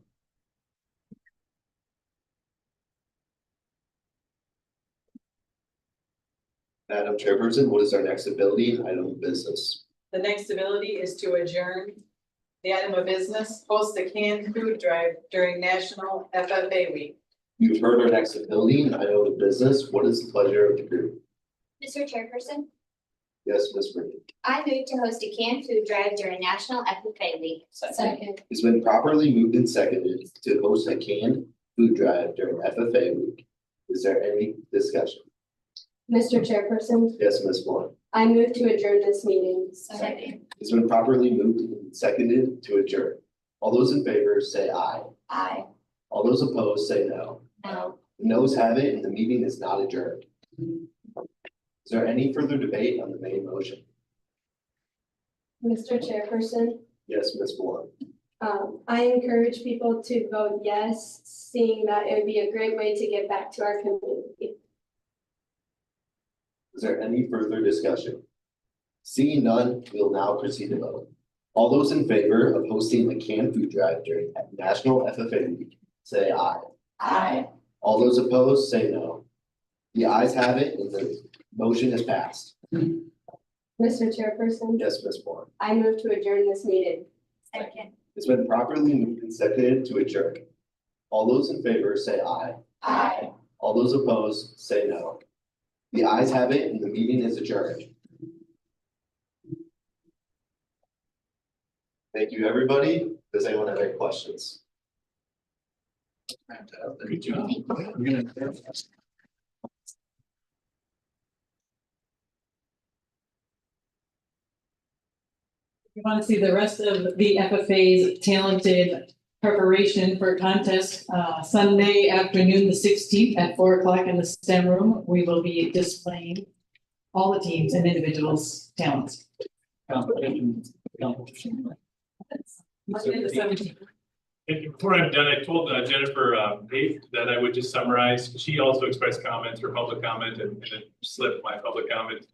Madam Chairperson, what is our next ability and item of business? The next ability is to adjourn the item of business, host a canned food drive during National FFA Week. You've heard our next ability and item of business. What is the pleasure of the group? Mr. Chairperson, Yes, Ms. Brady. I move to host a canned food drive during National FFA Week. Second. It's been properly moved and seconded to host a canned food drive during FFA week. Is there any discussion? Mr. Chairperson, Yes, Ms. Moore. I move to adjourn this meeting. Second. It's been properly moved and seconded to adjourn. All those in favor say aye. Aye. All those opposed say no. No. The noes have it and the meeting is not adjourned. Is there any further debate on the main motion? Mr. Chairperson, Yes, Ms. Moore. I encourage people to vote yes, seeing that it would be a great way to get back to our community. Is there any further discussion? Seeing none, we'll now proceed to vote. All those in favor of hosting a canned food drive during National FFA Week, say aye. Aye. All those opposed, say no. The ayes have it and the motion is passed. Mr. Chairperson, Yes, Ms. Moore. I move to adjourn this meeting. Second. It's been properly moved and seconded to adjourn. All those in favor say aye. Aye. All those opposed, say no. The ayes have it and the meeting is adjourned. Thank you, everybody. Does anyone have any questions? Good job. We're gonna- You want to see the rest of the FFA's talented preparation for contest, Sunday afternoon, the 16th at 4 o'clock in the STEM room. We will be displaying all the teams and individuals' talents. Competition. Monday the 17th. And before I'm done, I told Jennifer Pate that I would just summarize. She also expressed comments or public comment and it slipped my public comment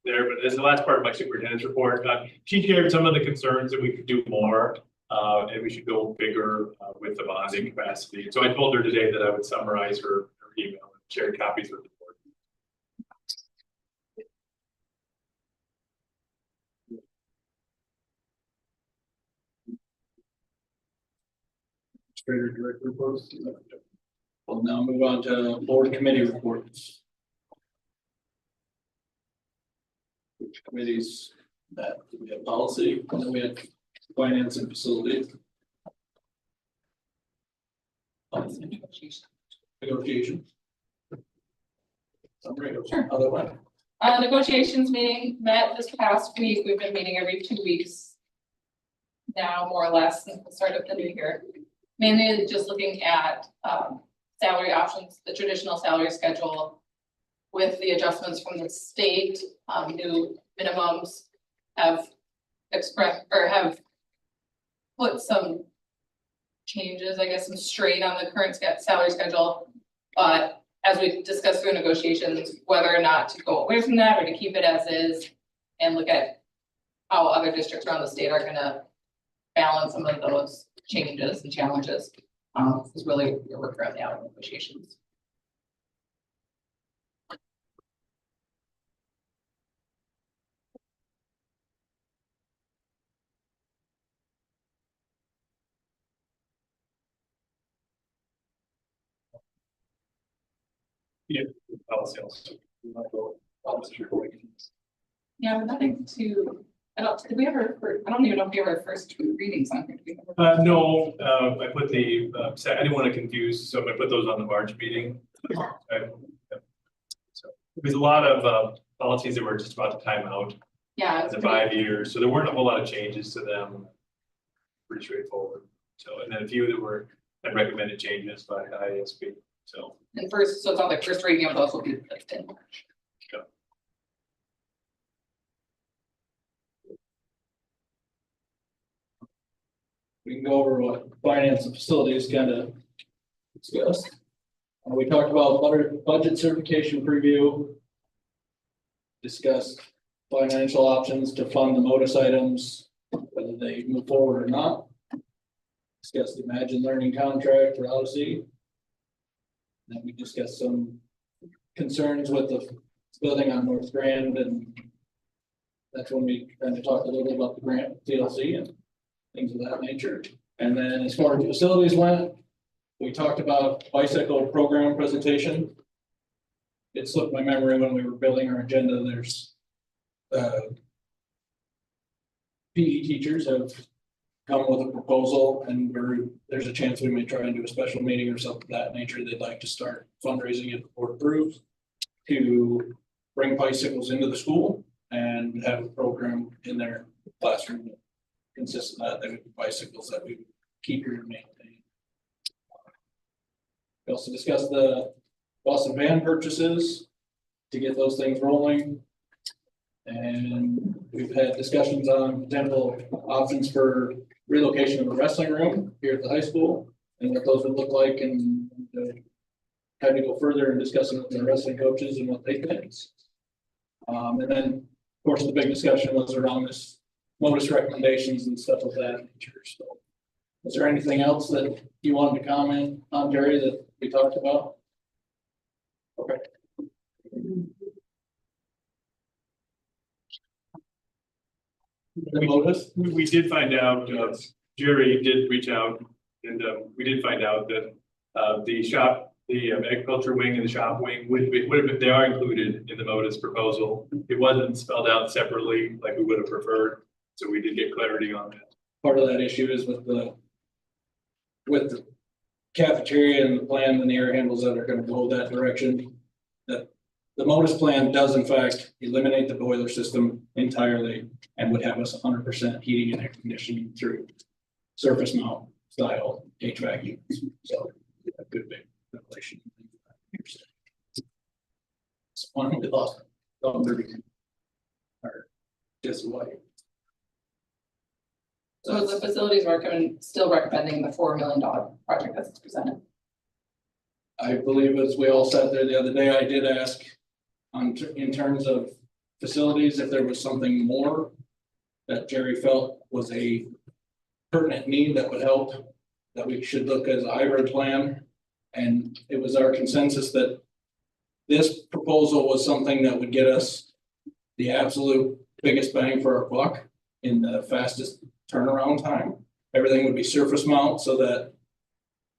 there. But as the last part of my superintendent's report, she shared some of the concerns that we could do more and we should go bigger with the bonding capacity. So I told her today that I would summarize her email and share copies with the board. Administrator Director reports. We'll now move on to board committee reports. Which committees that we have policy, and then we have finance and facilities. Negotiation. Summary, Sure. Other one. Negotiations meeting met this past week. We've been meeting every 2 weeks. Now, more or less, since the start of the new year. Mainly just looking at salary options, the traditional salary schedule. With the adjustments from the state, new minimums have expressed or have put some changes, I guess, some strain on the current salary schedule. But as we discussed through negotiations, whether or not to go away from that or to keep it as is and look at how other districts around the state are gonna balance some of those changes and challenges, is really where we're currently out in negotiations. Yeah, policy also. Yeah, but nothing to, did we ever, I don't even know if we ever first two readings on here. Did we ever? No, I put the, I didn't want to confuse, so I'm gonna put those on the March meeting. So, there's a lot of policies that were just about to time out. Yeah. The 5 years, so there weren't a whole lot of changes to them. Pretty straightforward. So, and then a few that were recommended changes by ISB, so. And first, so it's not like first reading of those will be in March. We can go over what finance and facilities kind of discussed. We talked about budget certification preview. Discussed financial options to fund the modus items, whether they move forward or not. Discussed the Imagine Learning contract for Odyssey. Then we discussed some concerns with the building on North Grand, and that's when we kind of talked a little bit about the grant DLC and things of that nature. And then as far as facilities went, we talked about bicycle program presentation. It slipped my memory when we were building our agenda. There's PE teachers have come with a proposal, and there's a chance we may try and do a special meeting or something of that nature. They'd like to start fundraising if the board approves to bring bicycles into the school and have a program in their classroom that consists of that. They would be bicycles that we keep here and maintain. We also discussed the Boston van purchases to get those things rolling. And we've had discussions on potential options for relocation of a wrestling room here at the high school and what those would look like, and had to go further in discussing with the wrestling coaches and what they think. And then, of course, the big discussion was around this modus recommendations and stuff of that nature. So, is there anything else that you wanted to comment on, Jerry, that we talked about? Okay. We did find out, Jerry did reach out, and we did find out that the shop, the agriculture wing and the shop wing they are included in the modus proposal. It wasn't spelled out separately like we would have preferred, so we did get clarity on that. Part of that issue is with the cafeteria and the plan and the air handles that are going to go that direction. That the modus plan does in fact eliminate the boiler system entirely and would have us 100% heating and air conditioning through surface mount style HVAC units. So a good big ventilation. So one we lost. Or just white. So is the facilities still recommending the $4 million project that's presented? I believe as we all sat there the other day, I did ask in terms of facilities, if there was something more that Jerry felt was a pertinent need that would help, that we should look as a hybrid plan. And it was our consensus that this proposal was something that would get us the absolute biggest bang for our buck in the fastest turnaround time. Everything would be surface mount so that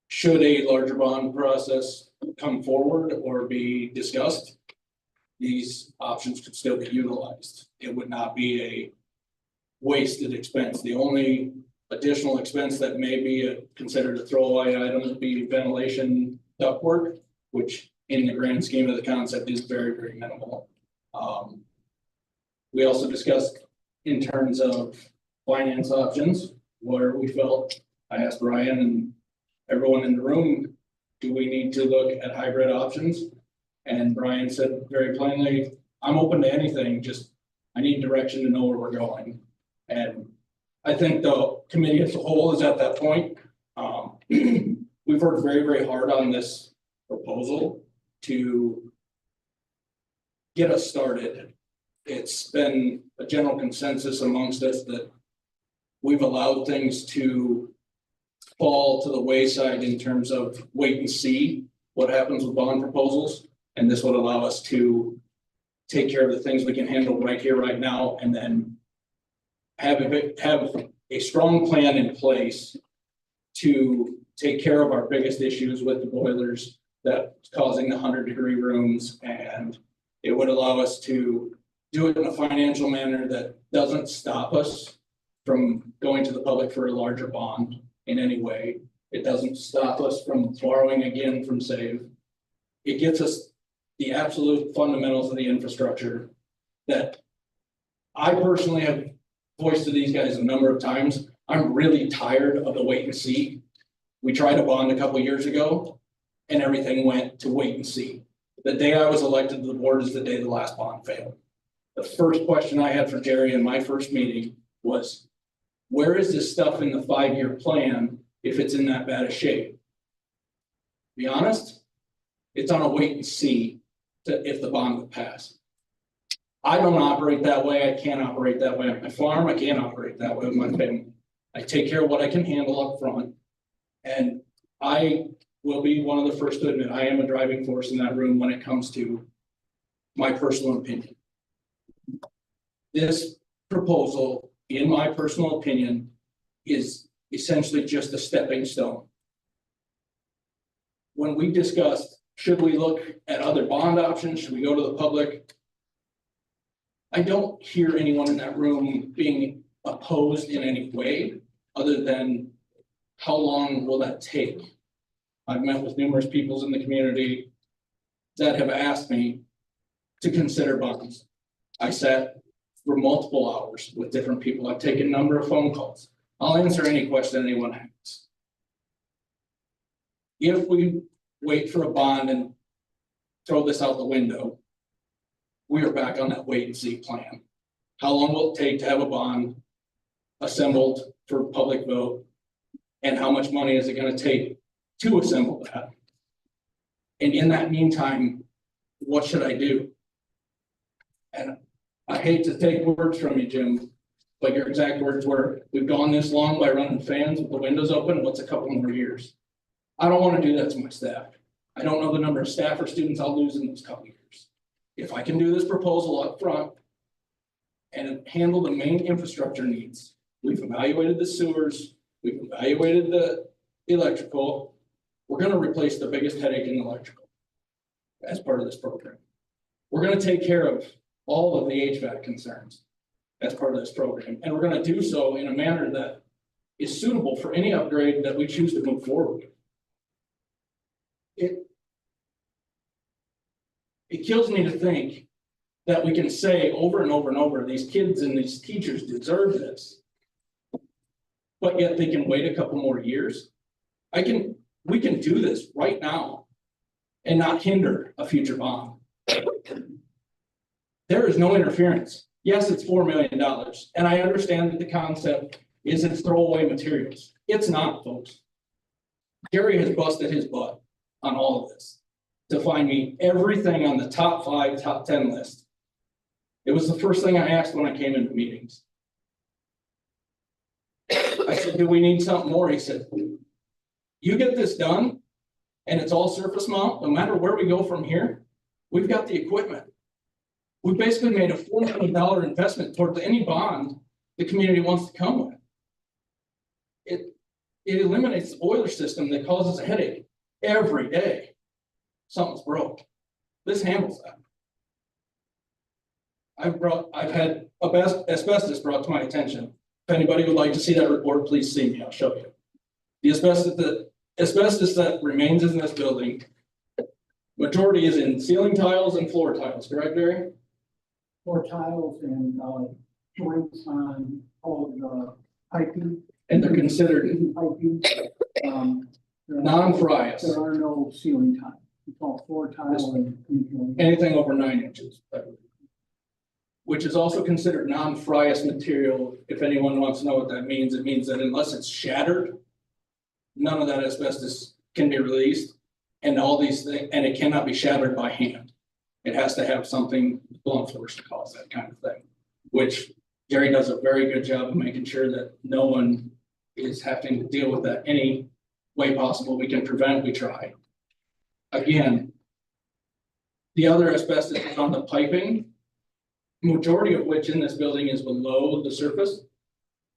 should a larger bond process come forward or be discussed, these options could still be utilized. It would not be a wasted expense. The only additional expense that may be considered a throwaway item would be ventilation ductwork, which in the grand scheme of the concept is very, very minimal. We also discussed in terms of finance options, where we felt, I asked Ryan and everyone in the room, do we need to look at hybrid options? And Brian said very plainly, I'm open to anything, just I need direction to know where we're going. And I think the committee as a whole is at that point. We've worked very, very hard on this proposal to get us started. It's been a general consensus amongst us that we've allowed things to fall to the wayside in terms of wait and see what happens with bond proposals. And this would allow us to take care of the things we can handle right here, right now, and then have a strong plan in place to take care of our biggest issues with the boilers that's causing the 100-degree rooms. And it would allow us to do it in a financial manner that doesn't stop us from going to the public for a larger bond in any way. It doesn't stop us from borrowing again from SAVE. It gets us the absolute fundamentals of the infrastructure that I personally have voiced to these guys a number of times. I'm really tired of the wait and see. We tried a bond a couple of years ago and everything went to wait and see. The day I was elected to the board is the day the last bond failed. The first question I had for Jerry in my first meeting was, where is this stuff in the 5-year plan if it's in that bad a shape? To be honest, it's on a wait and see if the bond would pass. I don't operate that way. I can't operate that way on my farm. I can't operate that way with my family. I take care of what I can handle up front. And I will be one of the first to admit I am a driving force in that room when it comes to my personal opinion. This proposal, in my personal opinion, is essentially just a stepping stone. When we discussed, should we look at other bond options? Should we go to the public? I don't hear anyone in that room being opposed in any way. other than how long will that take? I've met with numerous people in the community that have asked me to consider bonds. I sat for multiple hours with different people. I've taken a number of phone calls. I'll answer any question anyone has. If we wait for a bond and throw this out the window, we are back on that wait and see plan. How long will it take to have a bond assembled for public vote? And how much money is it going to take to assemble that? And in that meantime, what should I do? And I hate to take words from you, Jim, but your exact words were, we've gone this long by running fans with the windows open, what's a couple more years? I don't want to do that to my staff. I don't know the number of staff or students I'll lose in those couple years. If I can do this proposal up front and handle the main infrastructure needs, we've evaluated the sewers, we've evaluated the electrical, we're going to replace the biggest headache in electrical as part of this program. We're going to take care of all of the HVAC concerns as part of this program. And we're going to do so in a manner that is suitable for any upgrade that we choose to move forward with. It kills me to think that we can say over and over and over, these kids and these teachers deserve this, but yet they can wait a couple more years. We can do this right now and not hinder a future bond. There is no interference. Yes, it's $4 million. And I understand that the concept is it's throwaway materials. It's not, folks. Gary has busted his butt on all of this to find me everything on the top 5, top 10 list. It was the first thing I asked when I came into meetings. I said, do we need something more? He said, you get this done and it's all surface mount, no matter where we go from here, we've got the equipment. We basically made a $4 million investment towards any bond the community wants to come with. It eliminates the boiler system that causes a headache every day. Something's broke. This handles that. I've had asbestos brought to my attention. If anybody would like to see that report, please see me. I'll show you. The asbestos that remains in this building, majority is in ceiling tiles and floor tiles, correct, Barry? Floor tiles and joints on all of the piping. And they're considered Piping. non-frious. There are no ceiling tiles. It's all floor tile and. Anything over 9 inches, which is also considered non-frious material. If anyone wants to know what that means, it means that unless it's shattered, none of that asbestos can be released, and all these things, and it cannot be shattered by hand. It has to have something blunt force to cause that kind of thing, which Gary does a very good job of making sure that no one is having to deal with that any way possible. We can prevent, we try. Again, the other asbestos is on the piping, majority of which in this building is below the surface.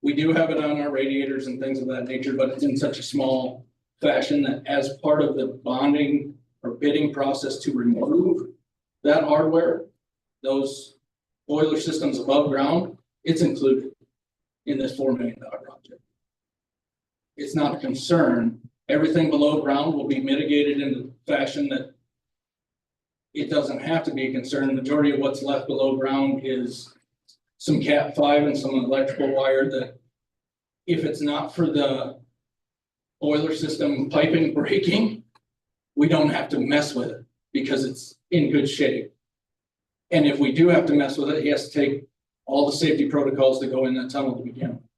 We do have it on our radiators and things of that nature, but it's in such a small fashion that as part of the bonding or bidding process to remove that hardware, those boiler systems above ground, it's included in this $4 million project. It's not a concern. Everything below ground will be mitigated in the fashion that it doesn't have to be a concern. The majority of what's left below ground is some Cat 5 and some electrical wire that if it's not for the boiler system piping breaking, we don't have to mess with it because it's in good shape. And if we do have to mess with it, he has to take all the safety protocols that go in that tunnel to begin with.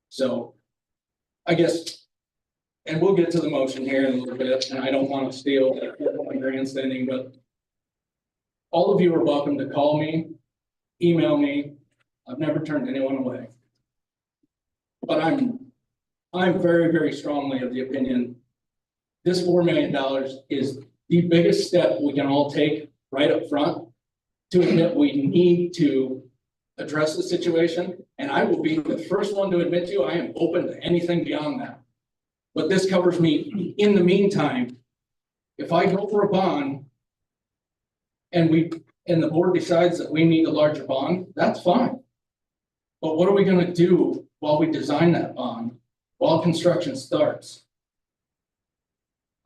So I guess, and we'll get to the motion here in a little bit, and I don't want to steal my grandstanding, but all of you are welcome to call me, email me. I've never turned anyone away. But I'm very, very strongly of the opinion this $4 million is the biggest step we can all take right up front to admit we need to address the situation. And I will be the first one to admit to you, I am open to anything beyond that. But this covers me. In the meantime, if I go for a bond and the board decides that we need a larger bond, that's fine. But what are we going to do while we design that bond while construction starts.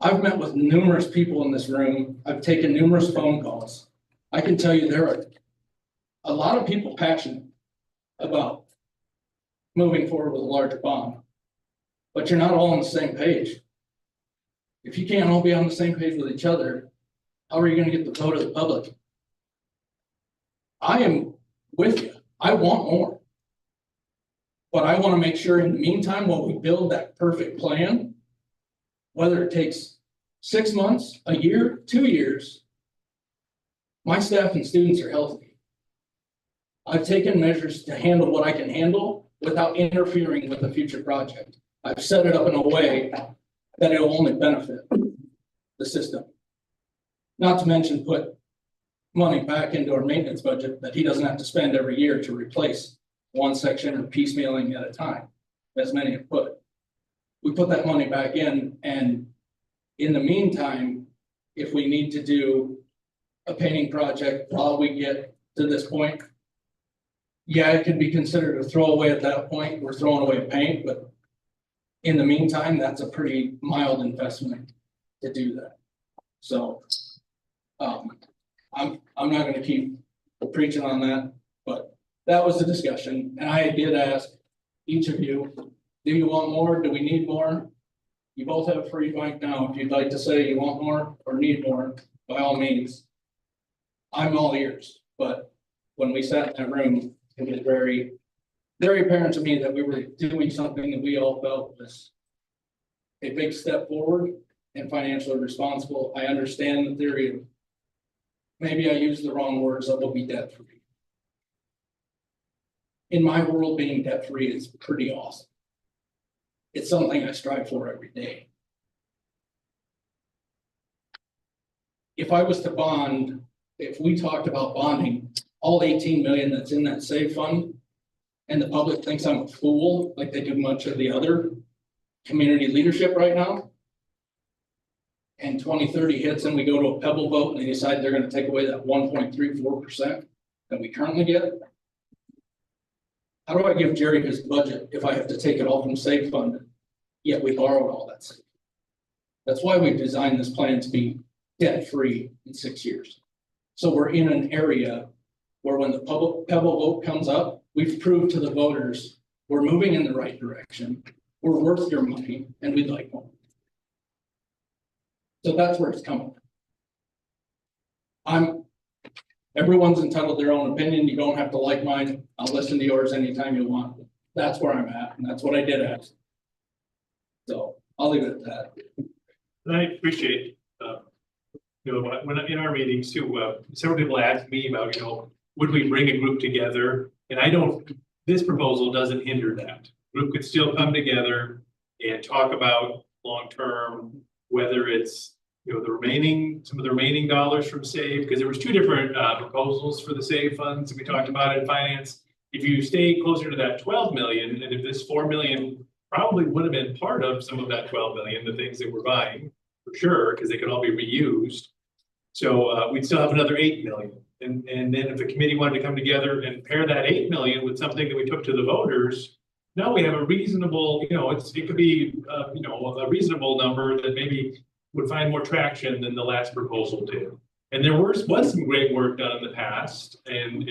I've met with numerous people in this room. I've taken numerous phone calls. I can tell you there are a lot of people passionate about moving forward with a larger bond, but you're not all on the same page. If you can't all be on the same page with each other, how are you going to get the vote of the public? I am with you. I want more. But I want to make sure in the meantime, while we build that perfect plan, whether it takes 6 months, a year, 2 years, my staff and students are healthy. I've taken measures to handle what I can handle without interfering with a future project. I've set it up in a way that it will only benefit the system. Not to mention put money back into our maintenance budget that he doesn't have to spend every year to replace one section or piecemealing at a time, as many have put. We put that money back in, and in the meantime, if we need to do a painting project while we get to this point, yeah, it could be considered a throwaway at that point. We're throwing away paint, but in the meantime, that's a pretty mild investment to do that. So I'm not gonna keep preaching on that, but that was the discussion. And I did ask each of you, do you want more? Do we need more? You both have a free mic now. If you'd like to say you want more or need more, by all means, I'm all ears. But when we sat in that room, it was very, very apparent to me that we were doing something that we all felt was a big step forward and financially responsible. I understand the theory of, maybe I used the wrong words, that will be debt free. In my world, being debt free is pretty awesome. It's something I strive for every day. If I was to bond, if we talked about bonding all 18 million that's in that save fund, and the public thinks I'm a fool, like they do much of the other community leadership right now, and 2030 hits and we go to a pebble vote and they decide they're going to take away that 1.34% that we currently get. How do I give Jerry his budget if I have to take it all from save fund, yet we borrowed all that save? That's why we designed this plan to be debt free in 6 years. So we're in an area where when the pebble vote comes up, we've proved to the voters we're moving in the right direction, we're worth your money, and we'd like more. So that's where it's coming. Everyone's entitled to their own opinion. You don't have to like mine. I'll listen to yours anytime you want. That's where I'm at, and that's what I did ask. So I'll leave it at that. And I appreciate, when in our meetings too, several people ask me about, would we bring a group together? And this proposal doesn't hinder that. Group could still come together and talk about long-term, whether it's, some of the remaining dollars from SAVE, because there was two different proposals for the SAVE funds. We talked about it in finance. If you stay closer to that 12 million, and if this 4 million probably would have been part of some of that 12 million, the things that we're buying, for sure, because they could all be reused. So we'd still have another 8 million. And then if the committee wanted to come together and pair that 8 million with something that we took to the voters, now we have a reasonable, it could be, a reasonable number that maybe would find more traction than the last proposal did. And there was some great work done in the past and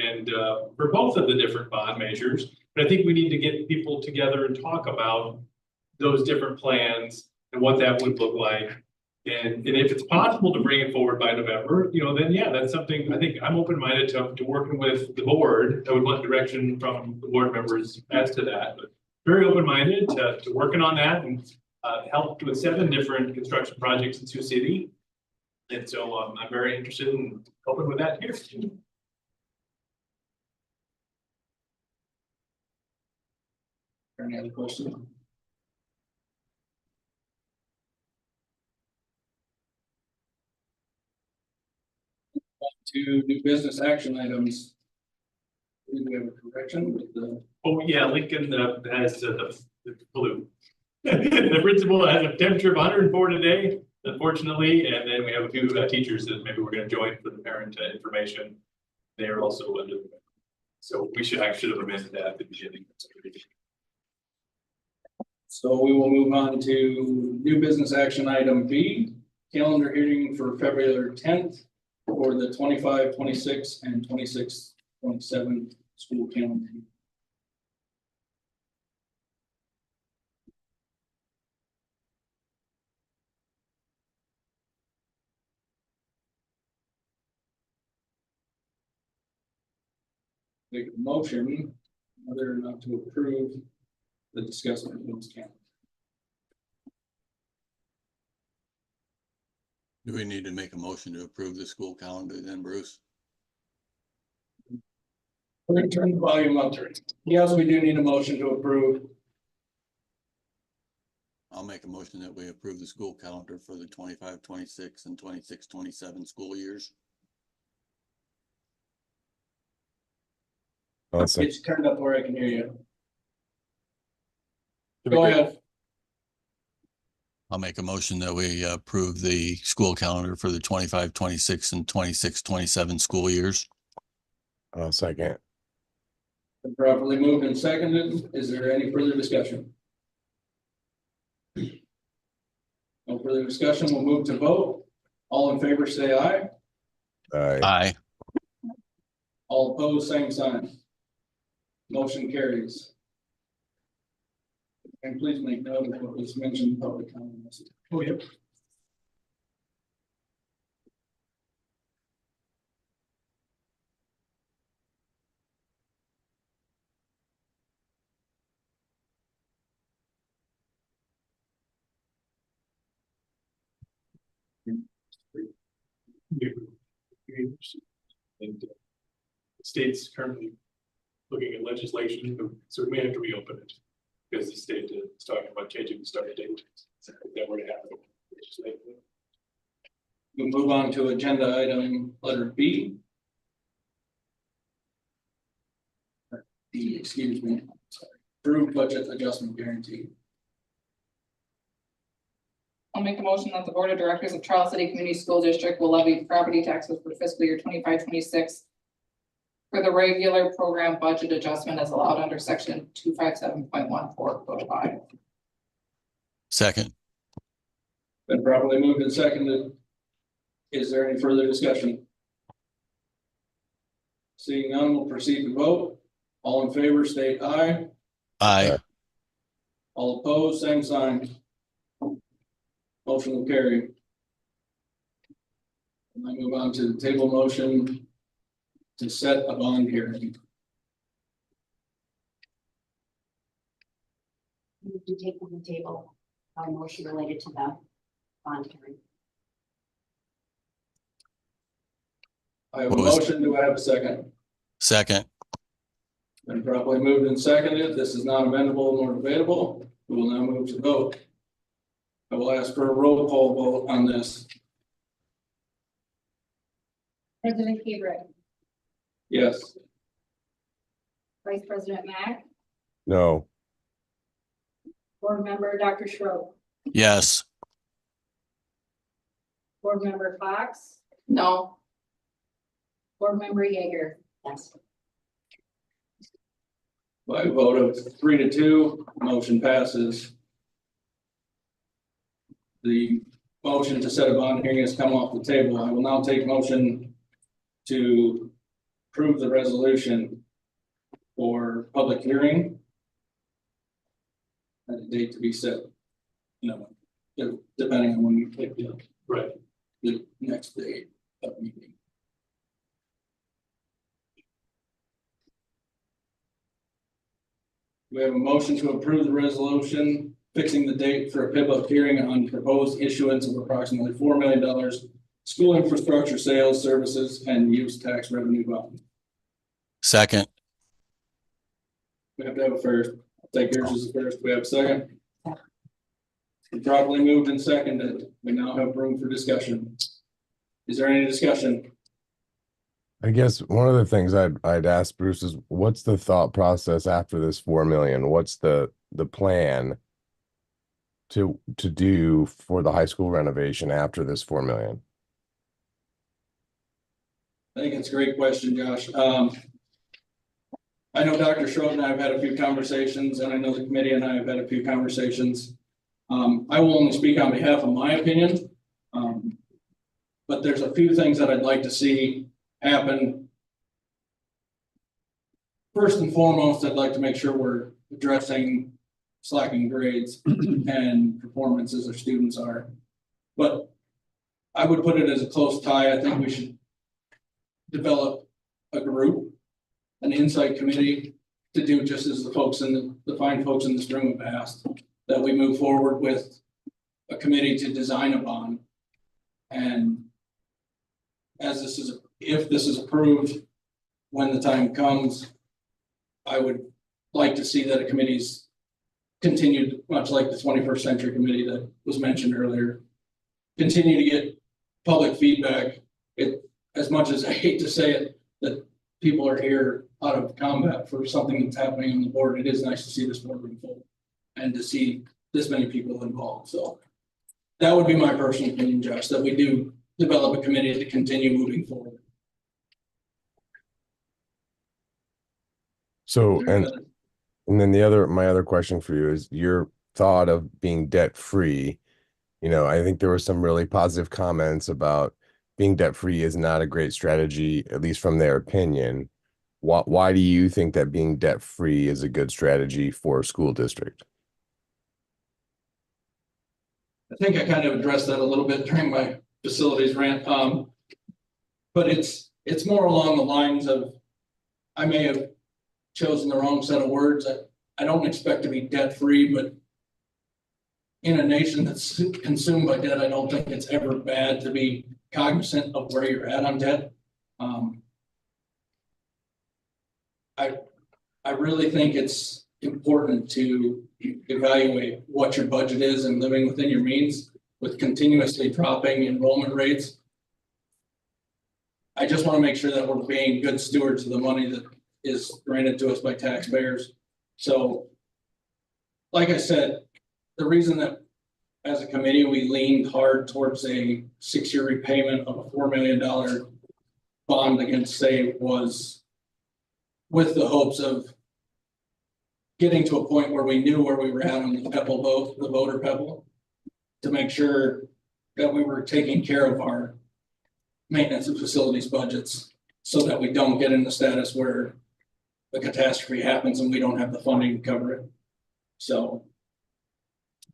for both of the different bond measures. But I think we need to get people together and talk about those different plans and what that would look like. And if it's possible to bring it forward by November, then yeah, that's something I think I'm open-minded to working with the board. I would want direction from the board members as to that, but very open-minded to working on that and helped with 7 different construction projects in Sioux City. And so I'm very interested in helping with that here. Any other questions? To new business action items. Do we have a correction with the? Oh yeah, Lincoln has the blue. The principal has a temperature of 104 today, unfortunately, and then we have a few teachers that maybe we're going to join for the parent information. They are also under. So I should have amended that at the beginning. So we will move on to new business action item B, calendar hearing for February 10th for the 25-26 and 26-27 school calendar. Make a motion whether or not to approve the discussion of those calendar. Do we need to make a motion to approve the school calendar then, Bruce? We're gonna turn the volume up. Yes, we do need a motion to approve. I'll make a motion that we approve the school calendar for the 25-26 and 26-27 school years. It's turned up where I can hear you. Go ahead. I'll make a motion that we approve the school calendar for the 25-26 and 26-27 school years. I'll second. Been properly moved and seconded. Is there any further discussion? No further discussion. We'll move to vote. All in favor, say aye. Aye. Aye. All opposed, same sign. Motion carries. And please make note of what was mentioned in public comment. Oh, yep. And the state's currently looking at legislation, so we may have to reopen it. Because the state is talking about changing the start date. So if that were to happen. We'll move on to agenda item letter B. D, excuse me. Sorry. Approved budget adjustment guarantee. I'll make a motion that the Board of Directors of Charles City Community School District will levy property taxes for fiscal year 25-26 for the regular program budget adjustment as allowed under section 257.14 code 5. Second. Been properly moved and seconded. Is there any further discussion? Seeing none, we'll proceed to vote. All in favor, state aye. Aye. All opposed, same sign. Motion will carry. I move on to the table motion to set a bond hearing. We do take on the table a motion related to the bond hearing. I have a motion. Do I have a second? Second. Been properly moved and seconded. This is not amendable nor debatable. We will now move to vote. I will ask for a roll call vote on this. President Hebert, Yes. Vice President Mack, No. Board Member Dr. Schroeder, Yes. Board Member Fox, No. Board Member Yeager. Yes. By a vote of 3-2, motion passes. The motion to set a bond hearing has come off the table. I will now take motion to approve the resolution for public hearing. And a date to be set, depending on when we pick the next date of meeting. We have a motion to approve the resolution fixing the date for a public hearing on proposed issuance of approximately $4 million school infrastructure sales, services, and use tax revenue bond. Second. We have to have a first. I'll take yours as the first. We have a second. Properly moved and seconded. We now have room for discussion. Is there any discussion? I guess one of the things I'd ask Bruce is what's the thought process after this 4 million? What's the plan to do for the high school renovation after this 4 million? I think it's a great question, Josh. I know Dr. Schroeder and I have had a few conversations, and I know the committee and I have had a few conversations. I will only speak on behalf of my opinion. But there's a few things that I'd like to see happen. First and foremost, I'd like to make sure we're addressing slacking grades and performance as our students are. But I would put it as a close tie. I think we should develop a group, an insight committee, to do just as the folks in the fine folks in this room have asked, that we move forward with a committee to design a bond. And as this is, if this is approved, when the time comes, I would like to see that a committee's continued, much like the 21st Century Committee that was mentioned earlier, continue to get public feedback. As much as I hate to say it, that people are here out of combat for something that's happening on the board, it is nice to see this board move forward and to see this many people involved. So that would be my personal opinion, Josh, that we do develop a committee to continue moving forward. So, and then my other question for you is your thought of being debt free. You know, I think there were some really positive comments about being debt free is not a great strategy, at least from their opinion. Why do you think that being debt free is a good strategy for a school district? I think I kind of addressed that a little bit during my facilities rant. But it's more along the lines of, I may have chosen the wrong set of words. I don't expect to be debt free, but in a nation that's consumed by debt, I don't think it's ever bad to be cognizant of where you're at on debt. I really think it's important to evaluate what your budget is and living within your means. With continuously dropping enrollment rates, I just want to make sure that we're being good stewards of the money that is granted to us by taxpayers. So, like I said, the reason that as a committee, we leaned hard towards a 6-year repayment of a $4 million bond against SAVE was with the hopes of getting to a point where we knew where we were at on the PEPAL vote, the voter PEPAL, to make sure that we were taking care of our maintenance of facilities budgets so that we don't get in the status where the catastrophe happens and we don't have the funding to cover it. So,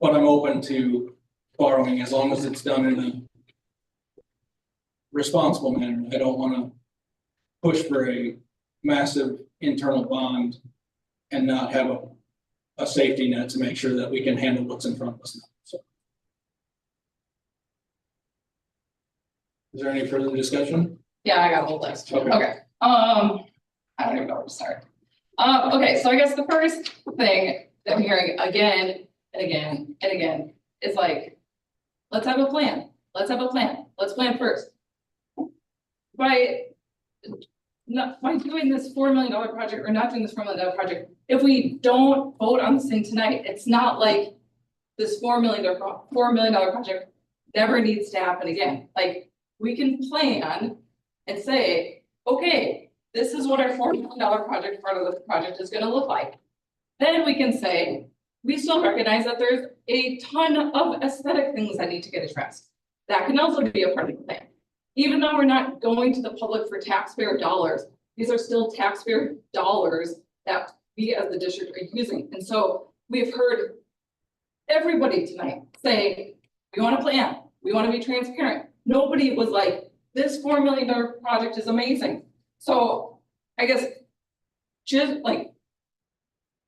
but I'm open to borrowing as long as it's done in a responsible manner. I don't want to push for a massive internal bond and not have a safety net to make sure that we can handle what's in front of us now. So, is there any further discussion? Yeah, I got a whole list. Okay. I don't even know where to start. Okay, so I guess the first thing that I'm hearing again and again and again is like, let's have a plan. Let's have a plan. Let's plan first. By doing this $4 million project or not doing this $4 million project, if we don't vote on this thing tonight, it's not like this $4 million project never needs to happen again. Like, we can plan and say, okay, this is what our $4 million project, part of the project is gonna look like. Then we can say, we still recognize that there's a ton of aesthetic things that need to get addressed. That can also be a part of the plan. Even though we're not going to the public for taxpayer dollars, these are still taxpayer dollars that we as the district are using. And so we've heard everybody tonight say, we want to plan, we want to be transparent. Nobody was like, this $4 million project is amazing. So I guess just like,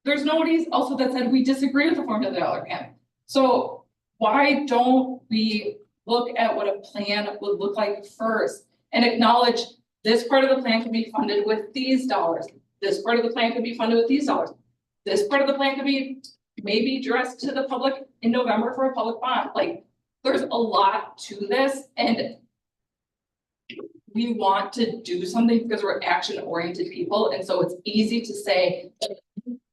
there's nobody also that said we disagree with the $4 million plan. So why don't we look at what a plan would look like first and acknowledge this part of the plan can be funded with these dollars. This part of the plan could be funded with these dollars. This part of the plan could be maybe addressed to the public in November for a public bond. Like, there's a lot to this, and we want to do something because we're action-oriented people. And so it's easy to say,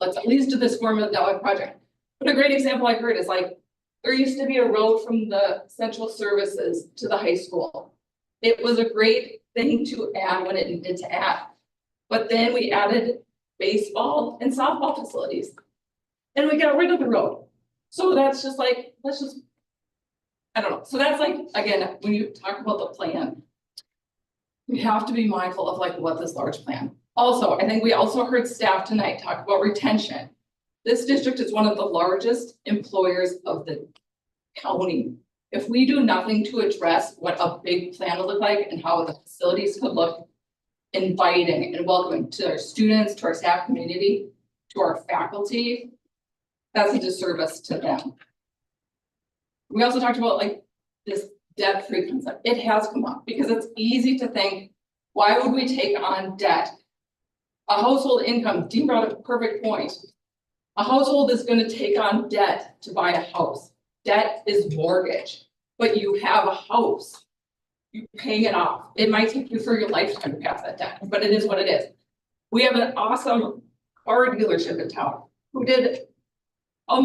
let's at least do this $4 million project. But a great example I heard is like, there used to be a road from the central services to the high school. It was a great thing to add when it needed to add. But then we added baseball and softball facilities. And we got rid of the road. So that's just like, let's just. I don't know, so that's like, again, when you talk about the plan. We have to be mindful of like what this large plan. Also, I think we also heard staff tonight talk about retention. This district is one of the largest employers of the county. If we do nothing to address what a big plan will look like and how the facilities could look inviting and welcoming to our students, to our staff community, to our faculty, that's a disservice to them. We also talked about like this debt-free concept. It has come up because it's easy to think, why would we take on debt? A household income, Dean brought up a perfect point. A household is going to take on debt to buy a house. Debt is mortgage, but you have a house. You pay it off. It might take you for your lifetime to pass that debt, but it is what it is. We have an awesome car dealership in town who did a I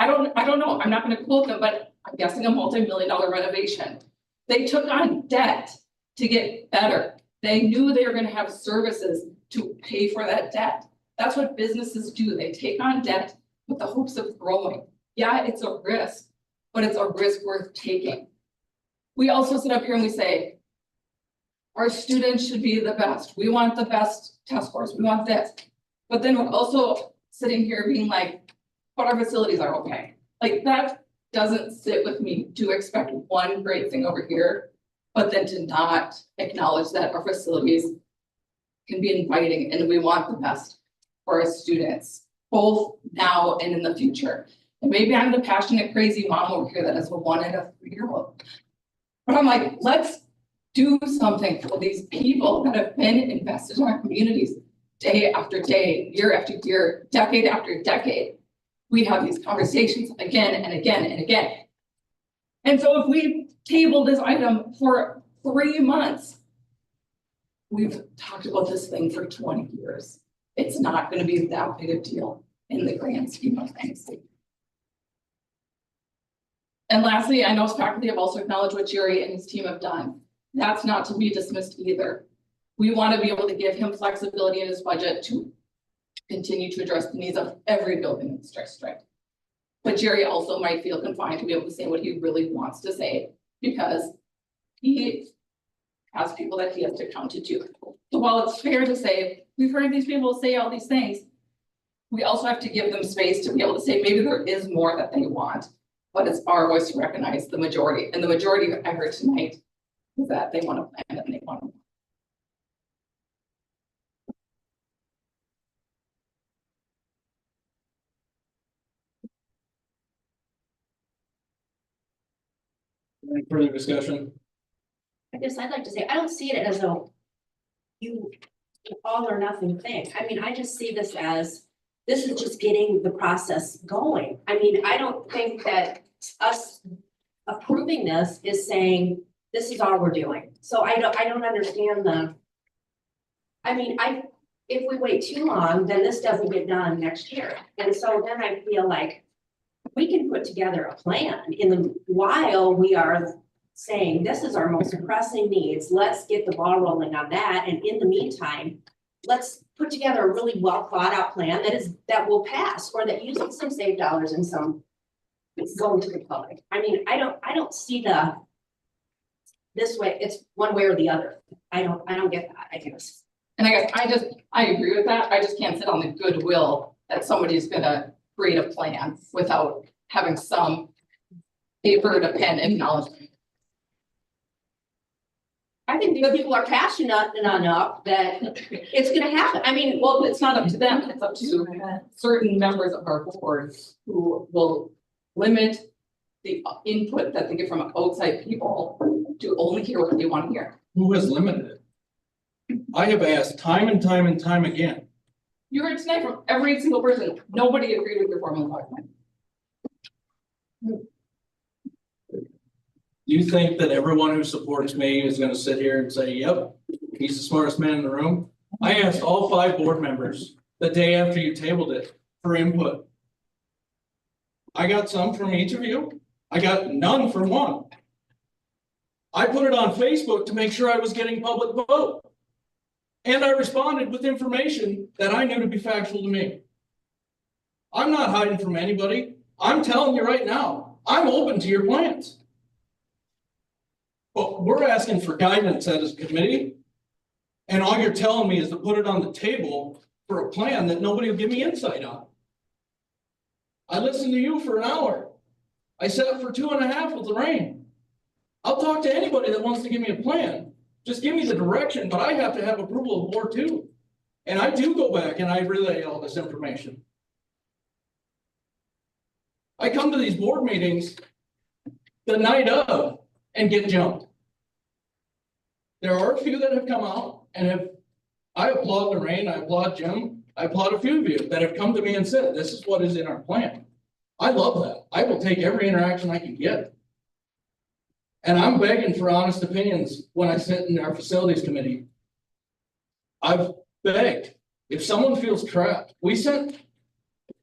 don't know, I'm not gonna quote them, but I'm guessing a multi-million-dollar renovation. They took on debt to get better. They knew they were gonna have services to pay for that debt. That's what businesses do. They take on debt with the hopes of growing. Yeah, it's a risk, but it's a risk worth taking. We also sit up here and we say, our students should be the best. We want the best test scores. We want this. But then we're also sitting here being like, but our facilities are okay. Like that doesn't sit with me to expect one great thing over here, but then to not acknowledge that our facilities can be inviting and we want the best for our students, both now and in the future. And maybe I'm the passionate, crazy mom over here that has a 1 and a 3-year-old. But I'm like, let's do something for these people that have been invested in our communities day after day, year after year, decade after decade. We have these conversations again and again and again. And so if we table this item for 3 months, we've talked about this thing for 20 years. It's not going to be that big a deal in the grand scheme of things. And lastly, I know faculty have also acknowledged what Jerry and his team have done. That's not to be dismissed either. We want to be able to give him flexibility in his budget to continue to address the needs of every building in the district. But Jerry also might feel confined to be able to say what he really wants to say because he has people that he has to account to. So while it's fair to say, we've heard these people say all these things, we also have to give them space to be able to say maybe there is more that they want, but it's our voice to recognize the majority. And the majority I heard tonight is that they want to plan and they want to. Any further discussion? I guess I'd like to say, I don't see it as a all or nothing thing. I mean, I just see this as, this is just getting the process going. I mean, I don't think that us approving this is saying, this is all we're doing. So I don't understand if we wait too long, then this doesn't get done next year. And so then I feel like we can put together a plan while we are saying, this is our most pressing needs. Let's get the ball rolling on that. And in the meantime, let's put together a really well thought out plan that will pass, or that uses some saved dollars and some going to the public. I mean, I don't see this way. It's one way or the other. I don't get that, I guess. And I guess I agree with that. I just can't sit on the goodwill that somebody's gonna create a plan without having some paper to pen acknowledgement. I think the people are passionate enough that it's gonna happen. I mean, well, it's not up to them. It's up to certain members of our board who will limit the input that they get from outside people to only hear what they want to hear. Who has limited it? I have asked time and time and time again. You heard tonight from every single person. Nobody agreed with your formula document. Do you think that everyone who supports me is gonna sit here and say, yep, he's the smartest man in the room? I asked all 5 board members the day after you tabled it for input. I got some from each of you. I got none from one. I put it on Facebook to make sure I was getting public vote. And I responded with information that I knew to be factual to me. I'm not hiding from anybody. I'm telling you right now, I'm open to your plans. But we're asking for guidance as a committee. And all you're telling me is to put it on the table for a plan that nobody will give me insight on. I listened to you for an hour. I sat for 2.5 with Lorraine. I'll talk to anybody that wants to give me a plan. Just give me the direction, but I have to have approval of board too. And I do go back and I relay all this information. I come to these board meetings the night of and get jumped. There are a few that have come out and I applaud Lorraine, I applaud Jim, I applaud a few of you that have come to me and said, this is what is in our plan. I love that. I will take every interaction I can get. And I'm begging for honest opinions when I sit in our facilities committee. I've begged, if someone feels trapped, we sent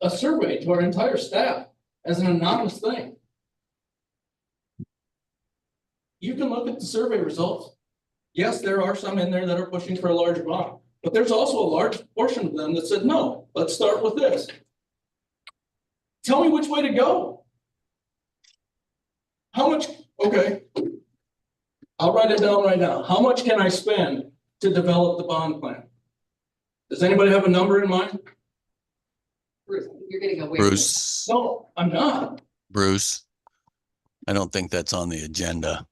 a survey to our entire staff as an anonymous thing. You can look at the survey results. Yes, there are some in there that are pushing for a large bond, but there's also a large portion of them that said, no, let's start with this. Tell me which way to go. How much, okay. I'll write it down right now. How much can I spend to develop the bond plan? Does anybody have a number in mind? Bruce, you're getting away. Bruce, No, I'm not. Bruce, I don't think that's on the agenda.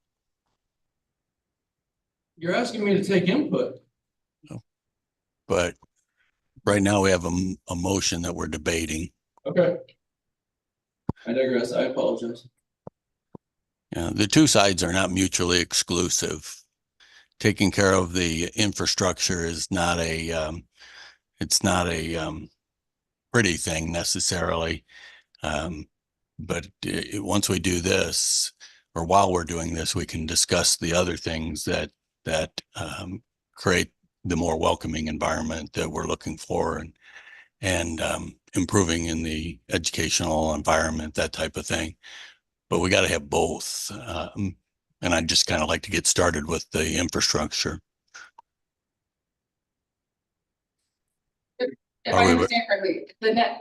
You're asking me to take input. But right now we have a motion that we're debating. Okay. I digress. I apologize. Yeah, the two sides are not mutually exclusive. Taking care of the infrastructure is not a, it's not a pretty thing necessarily. But once we do this, or while we're doing this, we can discuss the other things that create the more welcoming environment that we're looking for, and improving in the educational environment, that type of thing. But we got to have both. And I'd just kind of like to get started with the infrastructure. If I understand correctly,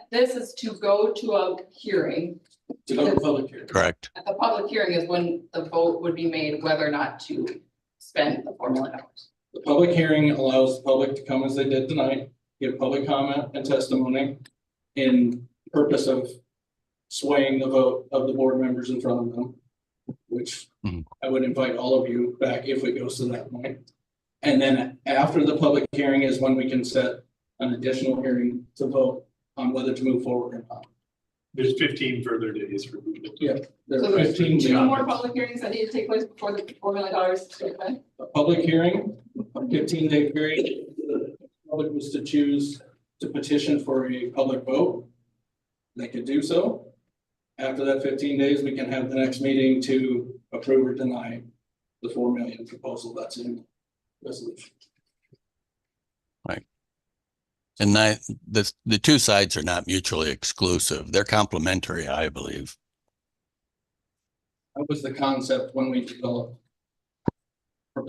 this is to go to a hearing. To go to public hearing. Correct. The public hearing is when the vote would be made whether or not to spend the $4 million. The public hearing allows the public to come as they did tonight, give public comment and testimony in purpose of swaying the vote of the board members in front of them, which I would invite all of you back if it goes to that point. And then after the public hearing is when we can set an additional hearing to vote on whether to move forward or not. There's 15 further days for. Yeah, there So are there's 15 two days. more public hearings that need to take place before the $4 million is spent. A public hearing, a 15-day period. The public was to choose to petition for a public vote. They could do so. After that 15 days, we can have the next meeting to approve or deny the $4 million proposal that's in resolution. Right. And the two sides are not mutually exclusive. They're complementary, I believe. That was the concept when we developed.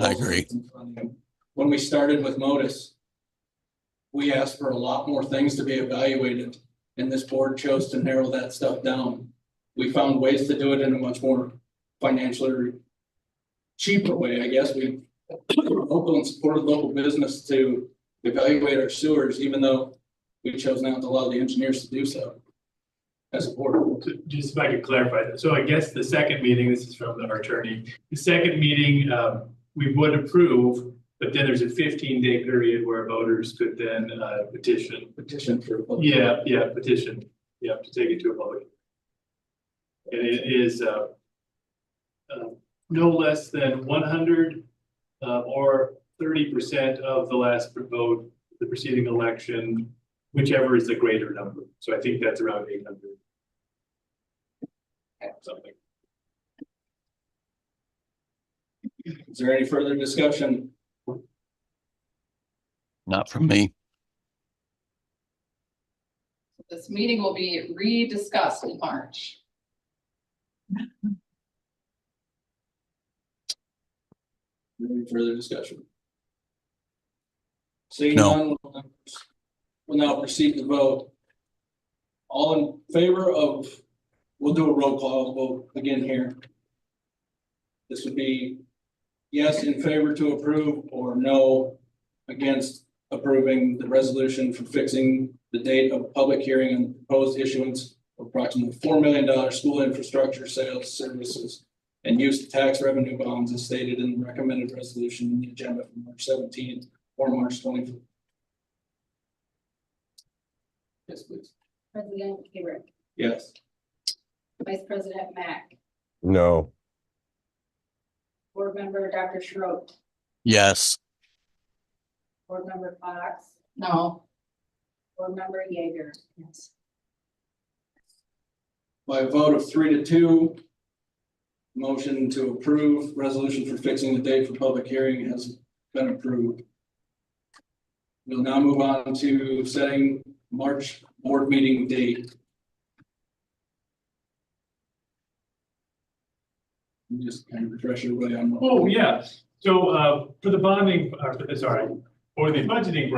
I agree. When we started with Modus, we asked for a lot more things to be evaluated, and this board chose to narrow that stuff down. We found ways to do it in a much more financially cheaper way, I guess. We local and supported local business to evaluate our sewers, even though we chose not to allow the engineers to do so as a board. Just if I could clarify that. So I guess the second meeting, this is from our attorney, the second meeting, we would approve, but then there's a 15-day period where voters could then petition. Petition for. Petition. Yeah, to take it to a public. And it is no less than 100 or 30% of the last vote, the preceding election, whichever is the greater number. So I think that's around 800. Something. Is there any further discussion? Not from me. This meeting will be rediscussed in March. Any further discussion? Seeing No. none, we'll now proceed to vote. All in favor of, we'll do a roll call vote again here. This would be yes in favor to approve or no against approving the resolution for fixing the date of public hearing and proposed issuance of approximately $4 million school infrastructure sales services and use of tax revenue bonds as stated in the recommended resolution in the agenda for March 17th or March 24th. Yes, please. President Kebrick, Yes. Vice President Mack, No. Board Member Dr. Schroet, Yes. Board Member Fox, No. Board Member Yeager. Yes. By a vote of 3-2, motion to approve resolution for fixing the date for public hearing has been approved. We'll now move on to setting March board meeting date. Just kind of refresh everybody on. Oh, yeah. So for the bonding, for the budgeting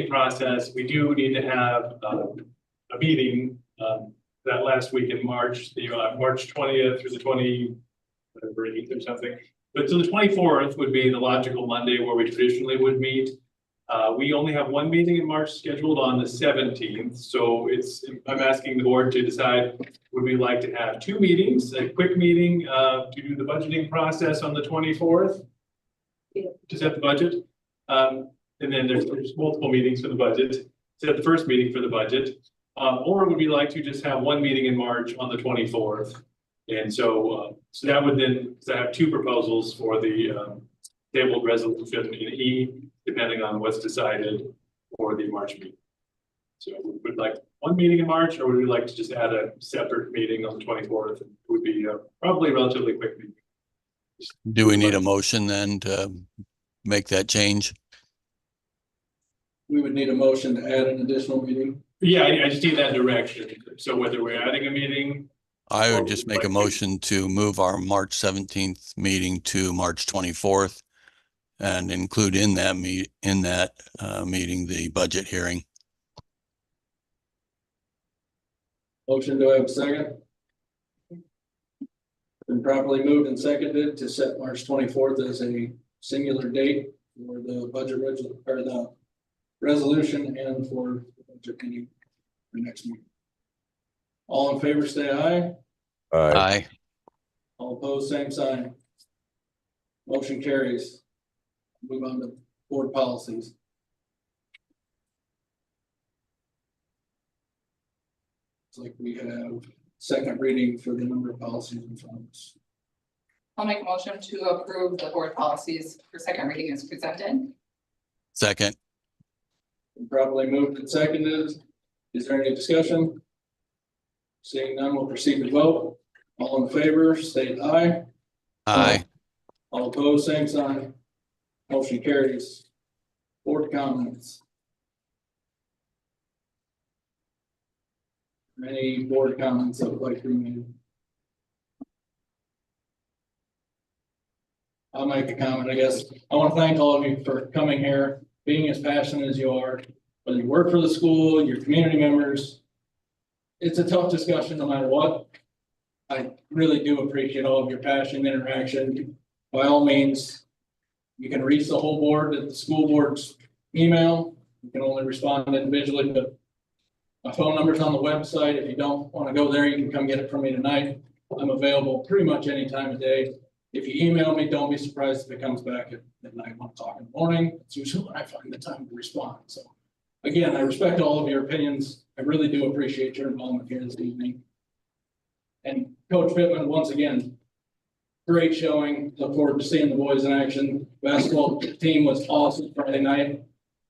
process, we do need to have a meeting that last week in March, the March 20th through the 8th or something. But so the 24th would be the logical Monday where we traditionally would meet. We only have one meeting in March scheduled on the 17th, so I'm asking the board to decide, would we like to have two meetings, a quick meeting to do the budgeting process on the 24th? To set the budget, and then there's multiple meetings for the budget, set the first meeting for the budget. Or would we like to just have one meeting in March on the 24th? And so that would then, I have two proposals for the tabled resolution in E, depending on what's decided for the March meeting. So we would like one meeting in March, or would we like to just add a separate meeting on the 24th? It would be probably a relatively quick meeting. Do we need a motion then to make that change? We would need a motion to add an additional meeting. Yeah, I just need that direction. So whether we're adding a meeting. I would just make a motion to move our March 17th meeting to March 24th and include in that meeting, the budget hearing. Motion, do I have a second? Been properly moved and seconded to set March 24th as a singular date for the budget or the resolution and for the budget meeting for next meeting. All in favor, say aye. Aye. All opposed, same sign. Motion carries. Move on to board policies. It's like we have second reading for the number of policies in front of us. I'll make a motion to approve the board policies for second reading as presented. Second. Been properly moved and seconded. Is there any discussion? Seeing none, we'll proceed to vote. All in favor, state aye. Aye. All opposed, same sign. Motion carries. Board comments. Any board comments that would like to be made? I'll make a comment, I guess. I want to thank all of you for coming here, being as passionate as you are, whether you work for the school, your community members. It's a tough discussion no matter what. I really do appreciate all of your passion, interaction. By all means, you can reach the whole board at the school board's email. You can only respond individually, but my phone number's on the website. If you don't want to go there, you can come get it from me tonight. I'm available pretty much any time of day. If you email me, don't be surprised if it comes back at midnight, 1 o'clock in the morning. It's usually when I find the time to respond. So again, I respect all of your opinions. I really do appreciate your involvement here this evening. And Coach Pittman, once again, great showing. Look forward to seeing the boys in action. Basketball team was awesome Friday night.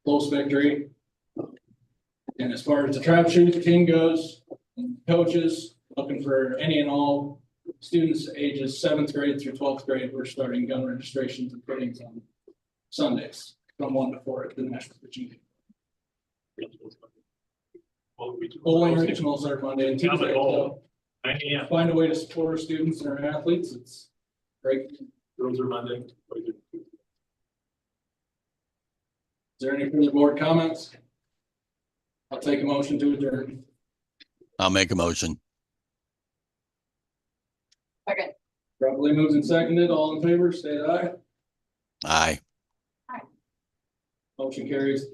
Close victory. And as far as the trap shoot team goes, coaches looking for any and all students ages 7th grade through 12th grade. We're starting gun registrations and fittings on Sundays from 1 to 4 at the National Virginia. Bowling regionals are Monday and Tuesday. So find a way to support our students and our athletes. It's great. Girls are Monday. there any further board comments? I'll take a motion to adjourn. I'll make a motion. Second. Probably moved and seconded. All in favor, state aye. Aye. Motion carries.